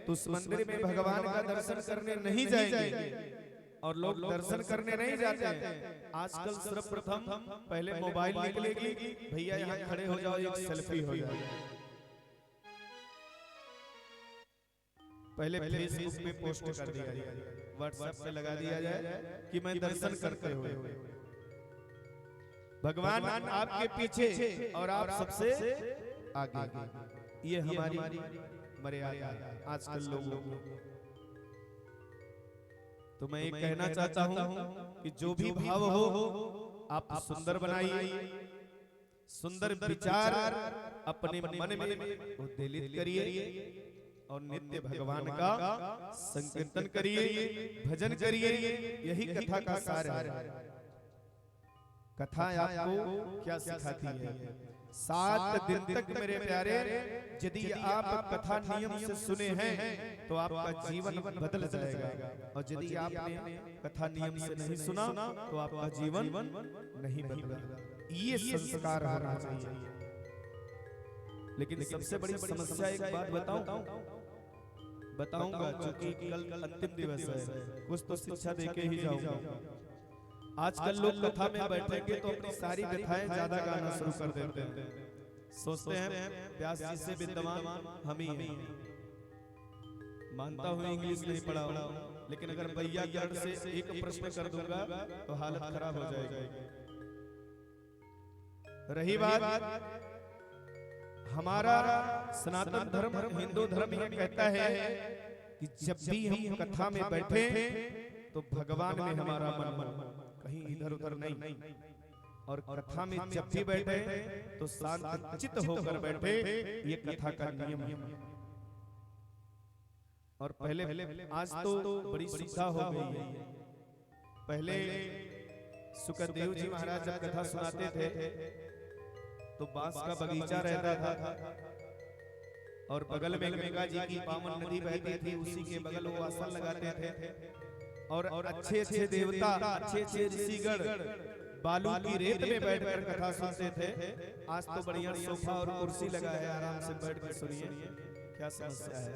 तो उस मंदिर में भगवान का दर्शन करने नहीं जाएंगे। और लोग दर्शन करने नहीं जाते हैं। आजकल सर्वप्रथम पहले मोबाइल निकलेगी, भैया यहाँ खड़े हो जाओ, एक सेल्फी हो जाए। पहले फेसबुक पे पोस्ट कर दिया जाए, व्हाट्सएप पे लगा दिया जाए कि मैं दर्शन करते हुए भगवान आपके पीछे और आप सबसे आगे। ये हमारी मर्यादा आजकल लोगों की। तो मैं ये कहना चाहता हूं कि जो भी भाव हो आप सुंदर बनाइए, सुंदर विचार अपने मन में उद्वेलित करिए और नित्य भगवान का संकीर्तन करिए, भजन करिए। यही कथा का सार है। कथा आपको क्या सिखाती है? 7 दिन तक मेरे प्यारे यदि आप कथा नियम से सुने हैं तो आपका जीवन बदल जाएगा, और यदि आपने कथा नियम से नहीं सुना तो आपका जीवन नहीं बदलेगा। ये संस्कार होना चाहिए। लेकिन सबसे बड़ी समस्या एक बात बताऊंगा, क्योंकि कल अंतिम दिवस है, कुछ तो शिक्षा देके ही जाऊंगा। आजकल लोग कथा में बैठेंगे तो अपनी सारी कथाएं ज्यादा गाना शुरू कर देते हैं। सोचते हैं व्यास जी से विद्वान हम ही हैं। मानता हूं इंग्लिश नहीं पढ़ा हूं, लेकिन अगर वैयाकरण से एक प्रश्न कर दूंगा तो हालत खराब हो जाएगी। रही बात हमारा सनातन धर्म, हिंदू धर्म ये कहता है कि जब भी हम कथा में बैठे तो भगवान में हमारा मन कहीं इधर उधर नहीं, और कथा में जब भी बैठे तो शांत चित्त होकर बैठे। ये कथा का नियम है। और पहले आज तो बड़ी सुविधा हो गई है। पहले सुखदेव जी महाराज जब कथा सुनाते थे तो बांस का बगीचा रहता था और बगल में गंगा जी की पावन नदी बहती थी, उसी के बगल वो आसन लगाते थे। और अच्छे अच्छे देवता, अच्छे अच्छे ऋषिगण बालू की रेत में बैठकर कथा सुनते थे। आज तो बढ़िया सोफा और कुर्सी लगा है, आराम से बैठ कर सुनिए। क्या समस्या है?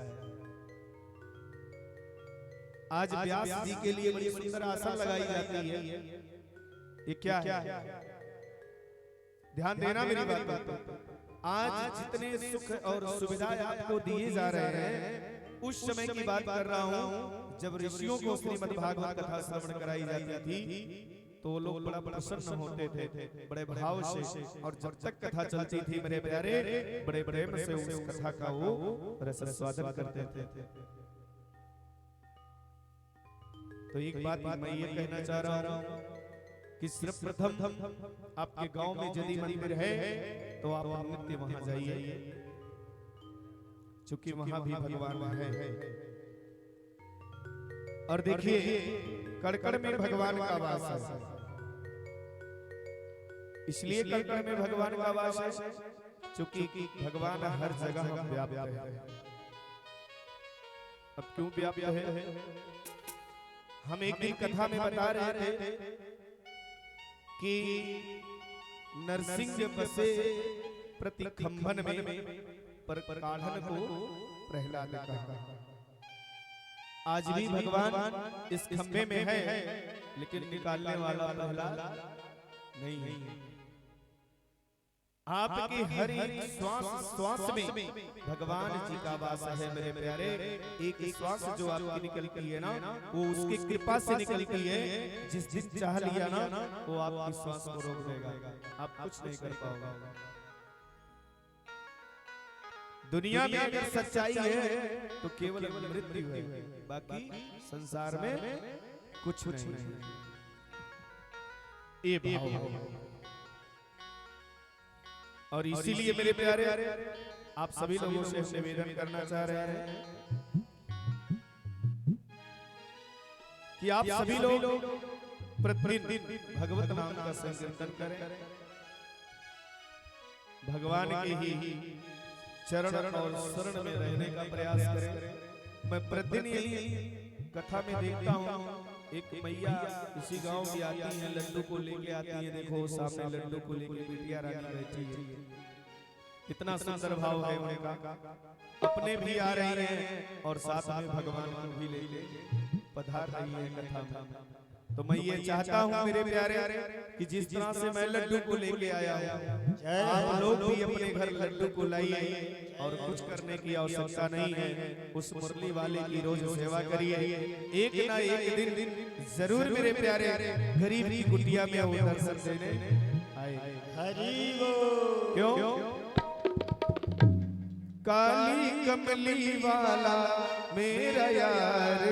आज व्यास जी के लिए बड़ी सुंदर आसन लगाई जाती है। ये क्या है? ध्यान देना मेरी बात पर। आज जितने सुख और सुविधाएं आपको दिए जा रहे हैं, उस समय की बात कर रहा हूं जब ऋषियों को श्रीमद् भागवत कथा श्रवण कराई जाती थी तो लोग बड़ा प्रसन्न होते थे, बड़े भाव से। और जब तक कथा चलती थी मेरे प्यारे, बड़े प्रेम से उस कथा का वो रसस्वादन करते थे। तो एक बात मैं ये कहना चाह रहा हूं कि सर्वप्रथम आपके गांव में यदि मंदिर है तो आप नित्य वहां जाइए, क्योंकि वहां भी भगवान है। और देखिए कड़कड़ में भगवान का वास है, इसलिए कड़कड़ में भगवान का वास है क्योंकि भगवान हर जगह व्याप्त है। अब क्यों व्याप्त है? हम एक दिन कथा में बता रहे थे कि नरसिंह बसे प्रति खंभन में पर काढ़न को प्रहलाद कहा। आज भी भगवान इस खंभे में है, लेकिन निकालने वाला प्रहलाद नहीं है। आपके हर एक श्वास में भगवान जी का वास है मेरे प्यारे। एक श्वास जो आपकी निकलती है ना, वो उसकी कृपा से निकलती है। जिस जिस चाह लिया ना वो आपकी श्वास को रोक देगा, आप कुछ नहीं कर पाओगे। दुनिया में अगर सच्चाई है तो केवल मृत्यु है, बाकी संसार में कुछ नहीं। ये भाव है। और इसीलिए मेरे प्यारे आप सभी लोगों से निवेदन करना चाह रहे हैं कि आप सभी लोग प्रतिदिन भगवत नाम का संकीर्तन करें, भगवान के ही चरण और शरण में रहने का प्रयास करें। मैं प्रतिदिन यही कथा में देखता हूँ, एक मैया इसी गांव की आती है, लड्डू को लेके आती है। देखो सामने लड्डू को लेके बिटिया रानी बैठी है। इतना सुंदर भाव है उनका, अपने भी आ रही हैं और साथ में भगवान को भी ले पधार रही है कथा में। तो मैं ये चाहता हूँ मेरे प्यारे कि जिस तरह से मैं लड्डू को लेके आया हूँ, आप लोग भी अपने घर लड्डू को लाइए और कुछ करने की आवश्यकता नहीं है। उस मुरली वाले की रोज सेवा करिए, एक ना एक दिन जरूर मेरे प्यारे गरीब की कुटिया में वो दर्शन देने आए। हरि बोल। क्यों? काली कमली वाला मेरा यार